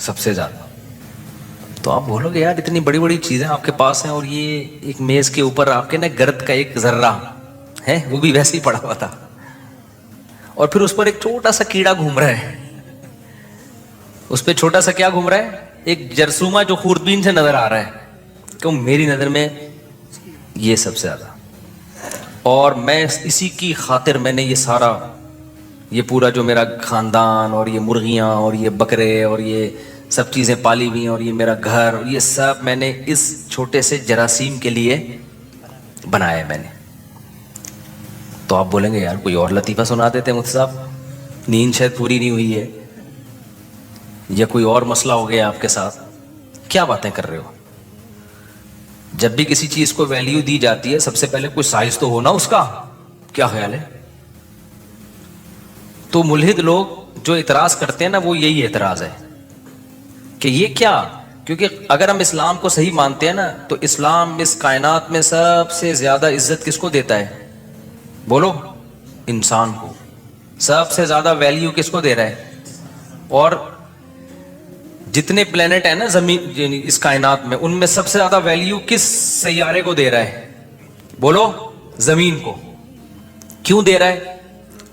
E: سب سے زیادہ. تو آپ بولو گے یار اتنی بڑی بڑی چیزیں آپ کے پاس ہیں اور یہ ایک میز کے اوپر آپ کے نا گرد کا ایک ذرہ ہے, وہ بھی ویسے ہی پڑا ہوا تھا, اور پھر اس پر ایک چھوٹا سا کیڑا گھوم رہا ہے. اس پہ چھوٹا سا کیا گھوم رہا ہے؟ ایک جرثومہ جو خوردبین سے نظر آ رہا ہے. کیوں؟ میری نظر میں یہ سب سے زیادہ. اور میں اسی کی خاطر میں نے یہ سارا, یہ پورا جو میرا خاندان اور یہ مرغیاں اور یہ بکرے اور یہ سب چیزیں پالی ہوئی ہیں اور یہ میرا گھر, یہ سب میں نے اس چھوٹے سے جراثیم کے لیے بنایا ہے میں نے. تو آپ بولیں گے یار کوئی اور لطیفہ سنا دیتے مجھ صاحب, نیند شاید پوری نہیں ہوئی ہے یا کوئی اور مسئلہ ہو گیا آپ کے ساتھ, کیا باتیں کر رہے ہو. جب بھی کسی چیز کو ویلیو دی جاتی ہے سب سے پہلے کوئی سائز تو ہونا اس کا, کیا خیال ہے؟ تو ملحد لوگ جو اعتراض کرتے ہیں نا وہ یہی اعتراض ہے کہ یہ کیا, کیونکہ اگر ہم اسلام کو صحیح مانتے ہیں نا تو اسلام اس کائنات میں سب سے زیادہ عزت کس کو دیتا ہے؟ بولو, انسان کو. سب سے زیادہ ویلیو کس کو دے رہا ہے؟ اور جتنے پلینٹ ہیں نا زمین اس کائنات میں, ان میں سب سے زیادہ ویلیو کس سیارے کو دے رہا ہے؟ بولو, زمین کو. کیوں دے رہا ہے؟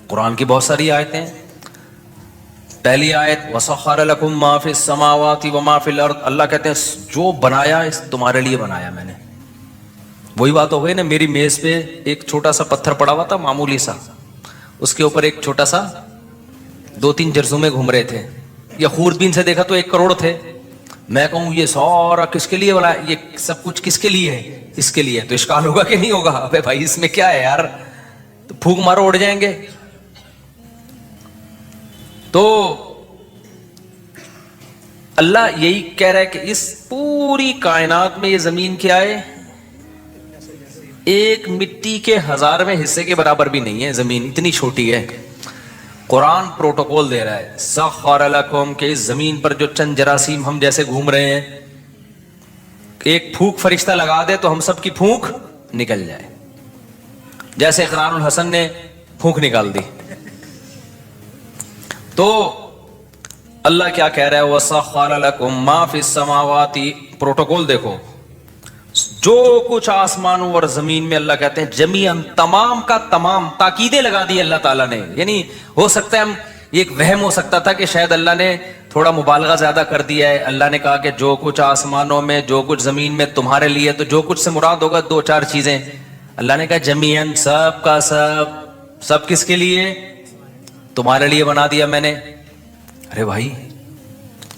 E: قرآن کی بہت ساری آیتیں ہیں. پہلی آیت وَسَخَّرَ لَكُم مَّا فِي السَّمَاوَاتِ وَمَا فِي الْأَرْضِ, اللہ کہتے ہیں جو بنایا تمہارے لیے بنایا میں نے. وہی بات ہو گئی نا, میری میز پہ ایک چھوٹا سا پتھر پڑا ہوا تھا معمولی سا, اس کے اوپر ایک چھوٹا سا 2-3 جرثومے گھوم رہے تھے, یا خوردبین سے دیکھا تو 1 کروڑ تھے. میں کہوں یہ سارا کس کے لیے بنایا, یہ سب کچھ کس کے لیے ہے؟ اس کے لیے. تو اشکال ہوگا کہ نہیں ہوگا؟ ابے بھائی اس میں کیا ہے یار, تو پھونک مارو اڑ جائیں گے. تو اللہ یہی کہہ رہا ہے کہ اس پوری کائنات میں یہ زمین کیا ہے؟ ایک مٹی کے 1000ویں حصے کے برابر بھی نہیں ہے زمین, اتنی چھوٹی ہے. قرآن پروٹوکول دے رہا ہے سخر لکم, کہ اس زمین پر جو چند جراثیم ہم جیسے گھوم رہے ہیں, ایک پھونک فرشتہ لگا دے تو ہم سب کی پھونک نکل جائے, جیسے اقرار الحسن نے پھونک نکال دی. تو اللہ کیا کہہ رہا ہے؟ وَسَخَّرَ لَكُم مَّا فِي السَّمَاوَاتِ, پروٹوکول دیکھو, جو کچھ آسمانوں اور زمین میں, اللہ کہتے ہیں جمیعاً, تمام کا تمام. تاکیدیں لگا دی اللہ تعالیٰ نے. یعنی ہو سکتا ہے ہم ایک وہم ہو سکتا تھا کہ شاید اللہ نے تھوڑا مبالغہ زیادہ کر دیا ہے. اللہ نے کہا کہ جو کچھ آسمانوں میں, جو کچھ زمین میں تمہارے لیے, تو جو کچھ سے مراد ہوگا 2-4 چیزیں. اللہ نے کہا جمیعاً, سب کا سب, سب کس کے لیے؟ تمہارے لیے بنا دیا میں نے. ارے بھائی,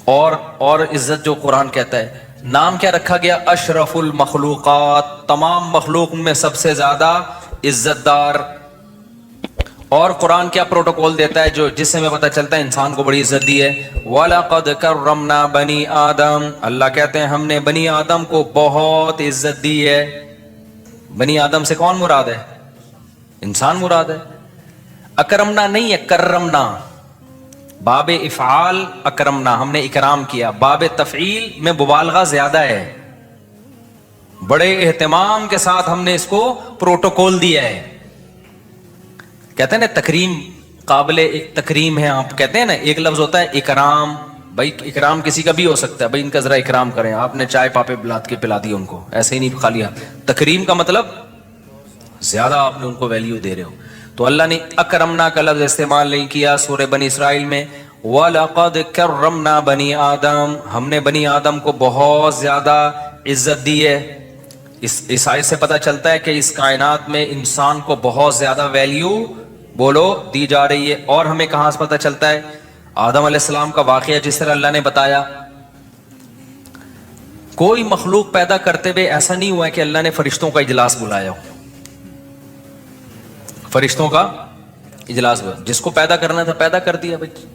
E: اور عزت جو قرآن کہتا ہے, نام کیا رکھا گیا؟ اشرف المخلوقات, تمام مخلوق میں سب سے زیادہ عزت دار. اور قرآن کیا پروٹوکول دیتا ہے جو جس سے ہمیں پتہ چلتا ہے انسان کو بڑی عزت دی ہے؟ وَلَقَدْ كَرَّمْنَا بَنِي آدَمَ, اللہ کہتے ہیں ہم نے بنی آدم کو بہت عزت دی ہے. بنی آدم سے کون مراد ہے؟ انسان مراد ہے. اکرمنا نہیں ہے, کرمنا. باب افعال اکرمنا, ہم نے اکرام کیا. باب تفعیل میں مبالغہ زیادہ ہے, بڑے اہتمام کے ساتھ ہم نے اس کو پروٹوکول دیا ہے. کہتے ہیں نا تکریم, قابل ایک تکریم ہے. آپ کہتے ہیں نا ایک لفظ ہوتا ہے اکرام, بھائی اکرام کسی کا بھی ہو سکتا ہے, بھائی ان کا ذرا اکرام کریں, آپ نے چائے پاپے بلات کے پلا دی ان کو, ایسے ہی نہیں کھا لیا. تکریم کا مطلب زیادہ آپ نے ان کو ویلیو دے رہے ہو. تو اللہ نے اکرمنا کا لفظ استعمال نہیں کیا سورہ بنی اسرائیل میں. وَلَقَدْ كَرَّمْنَا بَنِي آدَمَ, ہم نے بنی آدم کو بہت زیادہ عزت دی ہے. اس آیت سے پتہ چلتا ہے کہ اس کائنات میں انسان کو بہت زیادہ ویلیو, بولو, دی جا رہی ہے. اور ہمیں کہاں سے پتہ چلتا ہے؟ آدم علیہ السلام کا واقعہ جس طرح اللہ نے بتایا. کوئی مخلوق پیدا کرتے ہوئے ایسا نہیں ہوا ہے کہ اللہ نے فرشتوں کا اجلاس بلایا ہو. فرشتوں کا اجلاس ہوا, جس کو پیدا کرنا تھا پیدا کر دیا بھائی.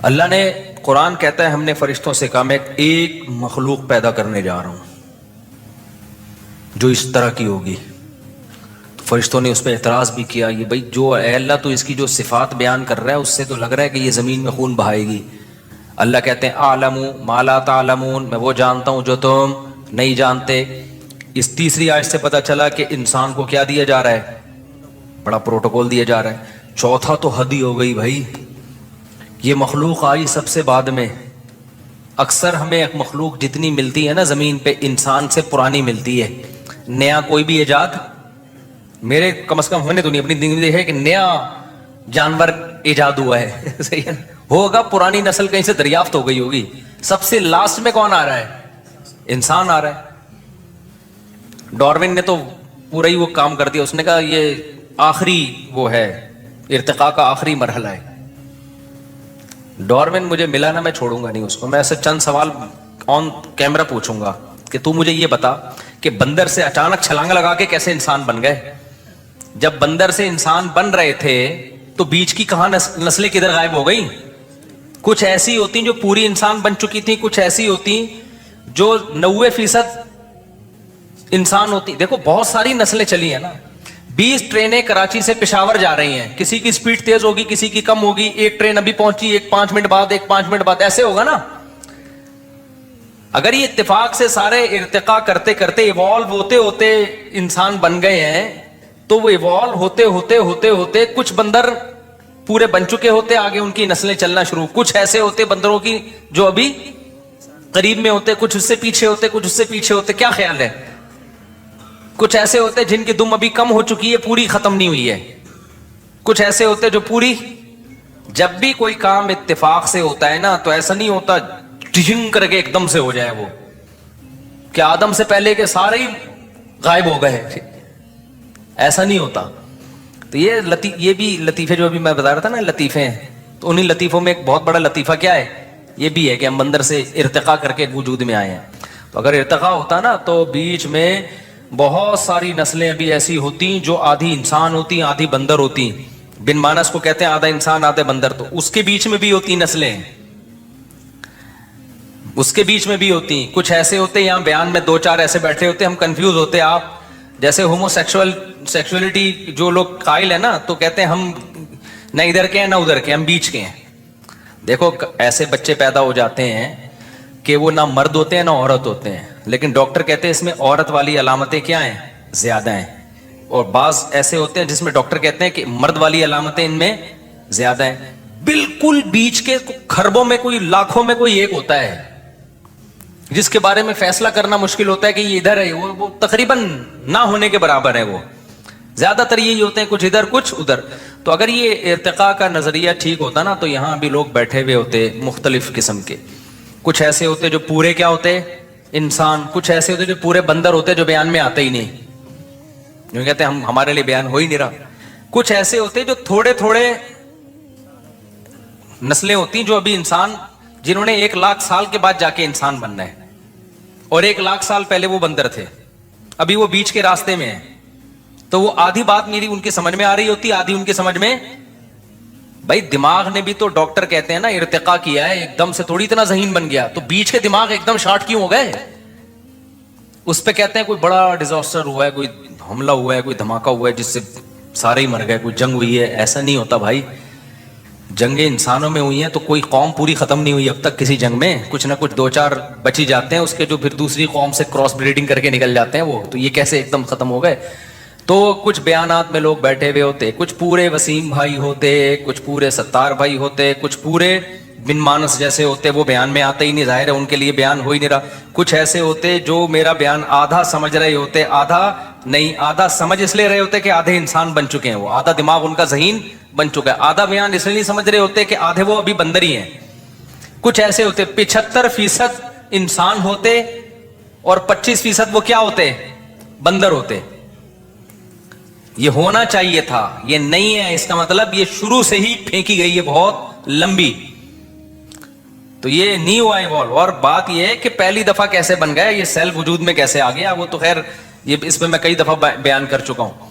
E: اللہ نے قرآن کہتا ہے ہم نے فرشتوں سے کہا میں ایک مخلوق پیدا کرنے جا رہا ہوں جو اس طرح کی ہوگی. تو فرشتوں نے اس پہ اعتراض بھی کیا, یہ بھائی جو اے اللہ تو اس کی جو صفات بیان کر رہا ہے اس سے تو لگ رہا ہے کہ یہ زمین میں خون بہائے گی. اللہ کہتے ہیں اعلم ما لا تعلمون, میں وہ جانتا ہوں جو تم نہیں جانتے. اس تیسری آیت سے پتہ چلا کہ انسان کو کیا دیا جا رہا ہے, بڑا پروٹوکول دیا جا رہا ہے. چوتھا تو حد ہی ہو گئی بھائی, یہ مخلوق آئی سب سے بعد میں. اکثر ہمیں ایک مخلوق جتنی ملتی ہے نا زمین پہ انسان سے پرانی ملتی ہے. نیا کوئی بھی ایجاد میرے کم از کم ہم نے تو نہیں اپنی زندگی میں دیکھا ہے کہ نیا جانور ایجاد ہوا ہے. صحیح ہے, ہوگا پرانی نسل کہیں سے دریافت ہو گئی ہوگی. سب سے لاسٹ میں کون آ رہا ہے, انسان آ رہا ہے. ڈارون نے تو پورا ہی وہ کام کر دیا, اس نے کہا یہ آخری وہ ہے, ارتقاء کا آخری مرحلہ ہے. ڈارون مجھے ملا نا, میں چھوڑوں گا نہیں اس کو. میں ایسے چند سوال آن کیمرہ پوچھوں گا کہ تو مجھے یہ بتا کہ بندر سے اچانک چھلانگ لگا کے کیسے انسان بن گئے. جب بندر سے انسان بن رہے تھے تو بیچ کی کہاں نسلیں کدھر غائب ہو گئی. کچھ ایسی ہوتی جو پوری انسان بن چکی تھی, کچھ ایسی ہوتی جو 90% انسان ہوتی. دیکھو بہت ساری نسلیں چلی ہیں نا. 20 ٹرینیں کراچی سے پشاور جا رہی ہیں, کسی کی سپیڈ تیز ہوگی کسی کی کم ہوگی. ایک ٹرین ابھی پہنچی, ایک 5 منٹ بعد, ایک 5 منٹ بعد, ایسے ہوگا نا. اگر یہ اتفاق سے سارے ارتقاء کرتے کرتے ایوالو ہوتے ہوتے انسان بن گئے ہیں تو وہ ایوالو ہوتے ہوتے ہوتے ہوتے کچھ بندر پورے بن چکے ہوتے, آگے ان کی نسلیں چلنا شروع. کچھ ایسے ہوتے بندروں کی جو ابھی قریب میں ہوتے, کچھ اس سے پیچھے ہوتے, کچھ اس سے پیچھے ہوتے. کیا خیال ہے؟ کچھ ایسے ہوتے جن کی دم ابھی کم ہو چکی ہے, پوری ختم نہیں ہوئی ہے. کچھ ایسے ہوتے جو پوری. جب بھی کوئی کام اتفاق سے ہوتا ہے نا تو ایسا نہیں ہوتا ٹشنگ کر کے ایک دم سے ہو جائے وہ کہ آدم سے پہلے کے سارے ہی غائب ہو گئے. ایسا نہیں ہوتا. تو یہ بھی لطیفے جو ابھی میں بتا رہا تھا نا لطیفے ہیں, تو انہیں لطیفوں میں ایک بہت بڑا لطیفہ کیا ہے, یہ بھی ہے کہ ہم بندر سے ارتقاء کر کے وجود میں آئے ہیں. تو اگر ارتقاء ہوتا نا تو بیچ میں بہت ساری نسلیں ابھی ایسی ہوتی جو آدھی انسان ہوتی آدھی بندر ہوتی. بن مانس کو کہتے ہیں آدھا انسان آدھے بندر, تو اس کے بیچ میں بھی ہوتی نسلیں, اس کے بیچ میں بھی ہوتی. کچھ ایسے ہوتے یہاں بیان میں 2-4 ایسے بیٹھے ہوتے, ہم کنفیوز ہوتے. آپ جیسے ہومو سیکشولیٹی جو لوگ قائل ہیں نا تو کہتے ہیں ہم نہ ادھر کے ہیں نہ ادھر کے, ہم بیچ کے ہیں. دیکھو ایسے بچے پیدا ہو جاتے ہیں کہ وہ نہ مرد ہوتے ہیں نہ عورت ہوتے ہیں, لیکن ڈاکٹر کہتے ہیں اس میں عورت والی علامتیں کیا ہیں, زیادہ ہیں. اور بعض ایسے ہوتے ہیں جس میں ڈاکٹر کہتے ہیں کہ مرد والی علامتیں ان میں زیادہ ہیں. بالکل بیچ کے خربوں میں کوئی لاکھوں میں کوئی ایک ہوتا ہے جس کے بارے میں فیصلہ کرنا مشکل ہوتا ہے کہ یہ ادھر ہے, وہ تقریباً نہ ہونے کے برابر ہے. وہ زیادہ تر یہی ہوتے ہیں, کچھ ادھر کچھ ادھر. تو اگر یہ ارتقاء کا نظریہ ٹھیک ہوتا نا تو یہاں بھی لوگ بیٹھے ہوئے ہوتے مختلف قسم کے. کچھ ایسے ہوتے جو پورے کیا ہوتے انسان, کچھ ایسے ہوتے جو پورے بندر ہوتے جو بیان میں آتے ہی نہیں, جو کہتے ہیں ہمارے لیے بیان ہو ہی نہیں رہا. کچھ ایسے ہوتے جو تھوڑے تھوڑے نسلیں ہوتی جو ابھی انسان, جنہوں نے 1 لاکھ سال کے بعد جا کے انسان بننا ہے, اور 1 لاکھ سال پہلے وہ بندر تھے, ابھی وہ بیچ کے راستے میں ہیں. تو وہ آدھی بات میری ان کی سمجھ میں آ رہی ہوتی, آدھی ان کی سمجھ میں. بھائی دماغ نے بھی تو, ڈاکٹر کہتے ہیں نا ارتقاء کیا ہے, ایک دم سے تھوڑی اتنا ذہین بن گیا. تو بیچ کے دماغ ایک دم شارٹ کیوں ہو گئے؟ اس پہ کہتے ہیں کوئی بڑا ڈیزاسٹر ہوا ہے, کوئی حملہ ہوا ہے, کوئی دھماکہ ہوا ہے جس سے سارے ہی مر گئے, کوئی جنگ ہوئی ہے. ایسا نہیں ہوتا بھائی. جنگیں انسانوں میں ہوئی ہیں تو کوئی قوم پوری ختم نہیں ہوئی اب تک کسی جنگ میں, کچھ نہ کچھ 2-4 بچی جاتے ہیں اس کے جو پھر دوسری قوم سے کراس بریڈنگ کر کے نکل جاتے ہیں وہ. تو یہ کیسے ایک دم ختم ہو گئے؟ تو کچھ بیانات میں لوگ بیٹھے ہوئے ہوتے, کچھ پورے وسیم بھائی ہوتے, کچھ پورے ستار بھائی ہوتے, کچھ پورے بن مانس جیسے ہوتے, وہ بیان میں آتے ہی نہیں, ظاہر ہے ان کے لیے بیان ہو ہی نہیں رہا. کچھ ایسے ہوتے جو میرا بیان آدھا سمجھ رہے ہوتے, آدھا نہیں, آدھا سمجھ اس لیے رہے ہوتے کہ آدھے انسان بن چکے ہیں, وہ آدھا دماغ ان کا ذہین بن چکا ہے. آدھا بیان اس لیے نہیں سمجھ رہے ہوتے کہ آدھے وہ ابھی بندر ہی ہیں. کچھ ایسے ہوتے 75% انسان ہوتے اور 25% وہ کیا ہوتے, بندر ہوتے. یہ ہونا چاہیے تھا, یہ نہیں ہے. اس کا مطلب یہ شروع سے ہی پھینکی گئی ہے بہت لمبی, تو یہ نہیں ہوا ایوالو. اور بات یہ ہے کہ پہلی دفعہ کیسے بن گیا, یہ سیل وجود میں کیسے آ گیا, وہ تو خیر یہ اس پہ میں کئی دفعہ بیان کر چکا ہوں.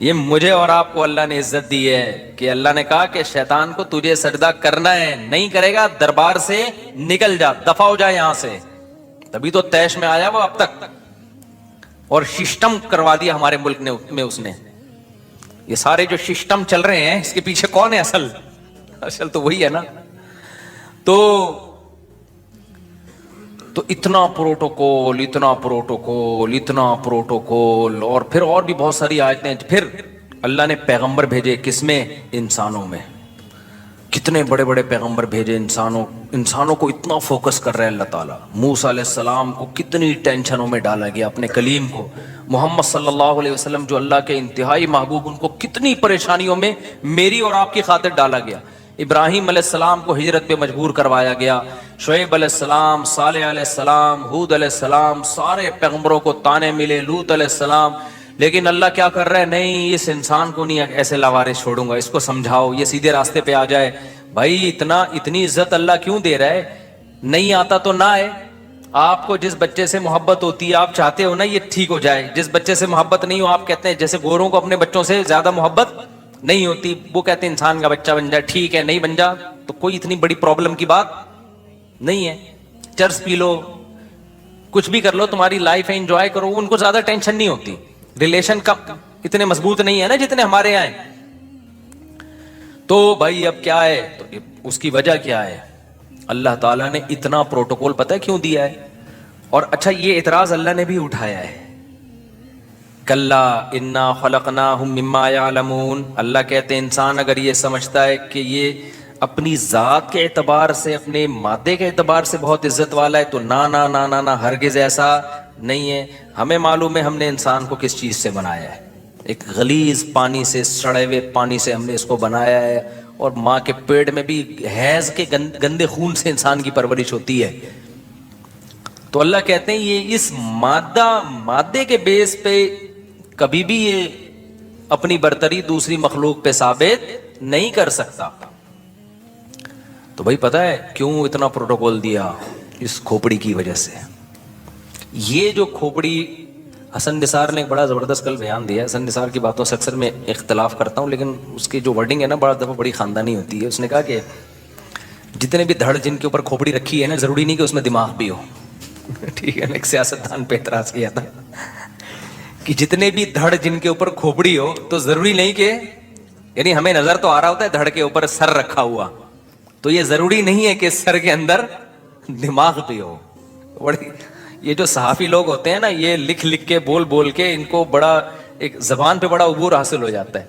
E: یہ مجھے اور آپ کو اللہ نے عزت دی ہے کہ اللہ نے کہا کہ شیطان کو تجھے سجدہ کرنا ہے، نہیں کرے گا دربار سے نکل جا، دفع ہو جا یہاں سے. تبھی تو تیش میں آیا وہ اب تک، اور سسٹم کروا دیا ہمارے ملک میں اس نے. یہ سارے جو سسٹم چل رہے ہیں اس کے پیچھے کون ہے؟ اصل تو وہی ہے نا. تو اتنا پروٹوکول، اتنا پروٹوکول، اتنا پروٹوکول، اور پھر اور بھی بہت ساری آیتیں. پھر اللہ نے پیغمبر بھیجے کس میں؟ انسانوں میں. کتنے بڑے بڑے پیغمبر بھیجے انسانوں کو اتنا فوکس کر رہے ہیں اللہ تعالیٰ. موسیٰ علیہ السلام کو کتنی ٹینشنوں میں ڈالا گیا، اپنے کلیم کو. محمد صلی اللہ علیہ وسلم جو اللہ کے انتہائی محبوب، ان کو کتنی پریشانیوں میں میری اور آپ کی خاطر ڈالا گیا. ابراہیم علیہ السلام کو ہجرت پہ مجبور کروایا گیا، شعیب علیہ السلام، صالح علیہ السلام، ہود علیہ السلام، سارے پیغمبروں کو تانے ملے، لوط علیہ السلام. لیکن اللہ کیا کر رہا ہے؟ نہیں، اس انسان کو نہیں ایسے لاوارث چھوڑوں گا، اس کو سمجھاؤ یہ سیدھے راستے پہ آ جائے. بھائی اتنی عزت اللہ کیوں دے رہا ہے؟ نہیں آتا تو نہ آئے. آپ کو جس بچے سے محبت ہوتی ہے آپ چاہتے ہو نا یہ ٹھیک ہو جائے. جس بچے سے محبت نہیں ہو آپ کہتے ہیں، جیسے گوروں کو اپنے بچوں سے زیادہ محبت نہیں ہوتی، وہ کہتے ہیں انسان کا بچہ بن جائے، ٹھیک ہے نہیں بن جا تو کوئی اتنی بڑی پرابلم کی بات نہیں ہے. چرس پی لو، کچھ بھی کر لو، تمہاری لائف ہے، انجوائے کرو. ان کو زیادہ ٹینشن نہیں ہوتی. ریلیشن کا اتنے مضبوط نہیں ہے نا جتنے ہمارے یہاں ہیں. تو بھائی اب کیا ہے؟ تو اس کی وجہ کیا ہے؟ اللہ تعالیٰ نے اتنا پروٹوکول پتہ ہے کیوں دیا ہے؟ اور اچھا یہ اعتراض اللہ نے بھی اٹھایا ہے، کلا انا خلقناہم مما یعلمون. اللہ کہتے ہیں انسان اگر یہ سمجھتا ہے کہ یہ اپنی ذات کے اعتبار سے، اپنے مادے کے اعتبار سے بہت عزت والا ہے، تو نہ ہرگز ایسا نہیں ہے. ہمیں معلوم ہے ہم نے انسان کو کس چیز سے بنایا ہے. ایک غلیظ پانی سے، سڑے ہوئے پانی سے ہم نے اس کو بنایا ہے، اور ماں کے پیٹ میں بھی حیض کے گندے خون سے انسان کی پرورش ہوتی ہے. تو اللہ کہتے ہیں یہ اس مادے کے بیس پہ کبھی بھی یہ اپنی برتری دوسری مخلوق پہ ثابت نہیں کر سکتا. تو بھائی پتہ ہے کیوں اتنا پروٹوکول دیا؟ اس کھوپڑی کی وجہ سے. یہ جو کھوپڑی، حسن نثار نے ایک بڑا زبردست کل بیان دیا. حسن نثار کی باتوں سے اکثر میں اختلاف کرتا ہوں، لیکن اس کی جو ورڈنگ ہے نا بڑا دفعہ بڑی خاندانی ہوتی ہے. اس نے کہا کہ جتنے بھی دھڑ جن کے اوپر کھوپڑی رکھی ہے نا، ضروری نہیں کہ اس میں دماغ بھی ہو. ٹھیک ہے نا. ایک سیاستدان پہ اعتراض کیا تھا کہ جتنے بھی دھڑ جن کے اوپر کھوپڑی ہو تو ضروری نہیں کہ، یعنی ہمیں نظر تو آ رہا ہوتا ہے دھڑ کے اوپر سر رکھا ہوا، تو یہ ضروری نہیں ہے کہ سر کے اندر دماغ بھی ہو. بڑی یہ جو صحافی لوگ ہوتے ہیں نا، یہ لکھ کے بول کے ان کو بڑا ایک زبان پہ بڑا عبور حاصل ہو جاتا ہے.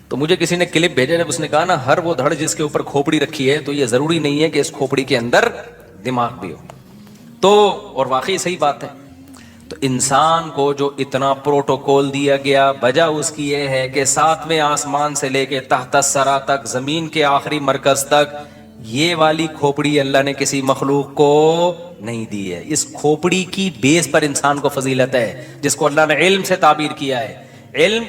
E: تو مجھے کسی نے کلپ بھیجا جب اس نے کہا نا ہر وہ دھڑ جس کے اوپر کھوپڑی رکھی ہے تو یہ ضروری نہیں ہے کہ اس کھوپڑی کے اندر دماغ بھی ہو. تو اور واقعی صحیح بات ہے. تو انسان کو جو اتنا پروٹوکول دیا گیا، وجہ اس کی یہ ہے کہ 7ویں آسمان سے لے کے تحت الثری تک، زمین کے آخری مرکز تک، یہ والی کھوپڑی اللہ نے کسی مخلوق کو نہیں دی ہے. اس کھوپڑی کی بیس پر انسان کو فضیلت ہے، جس کو اللہ نے علم سے تعبیر کیا ہے. علم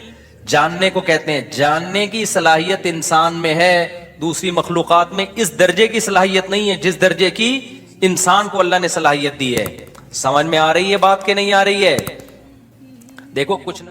E: جاننے کو کہتے ہیں. جاننے کی صلاحیت انسان میں ہے، دوسری مخلوقات میں اس درجے کی صلاحیت نہیں ہے جس درجے کی انسان کو اللہ نے صلاحیت دی ہے. سمجھ میں آ رہی ہے بات کہ نہیں آ رہی ہے؟ دیکھو کچھ نہ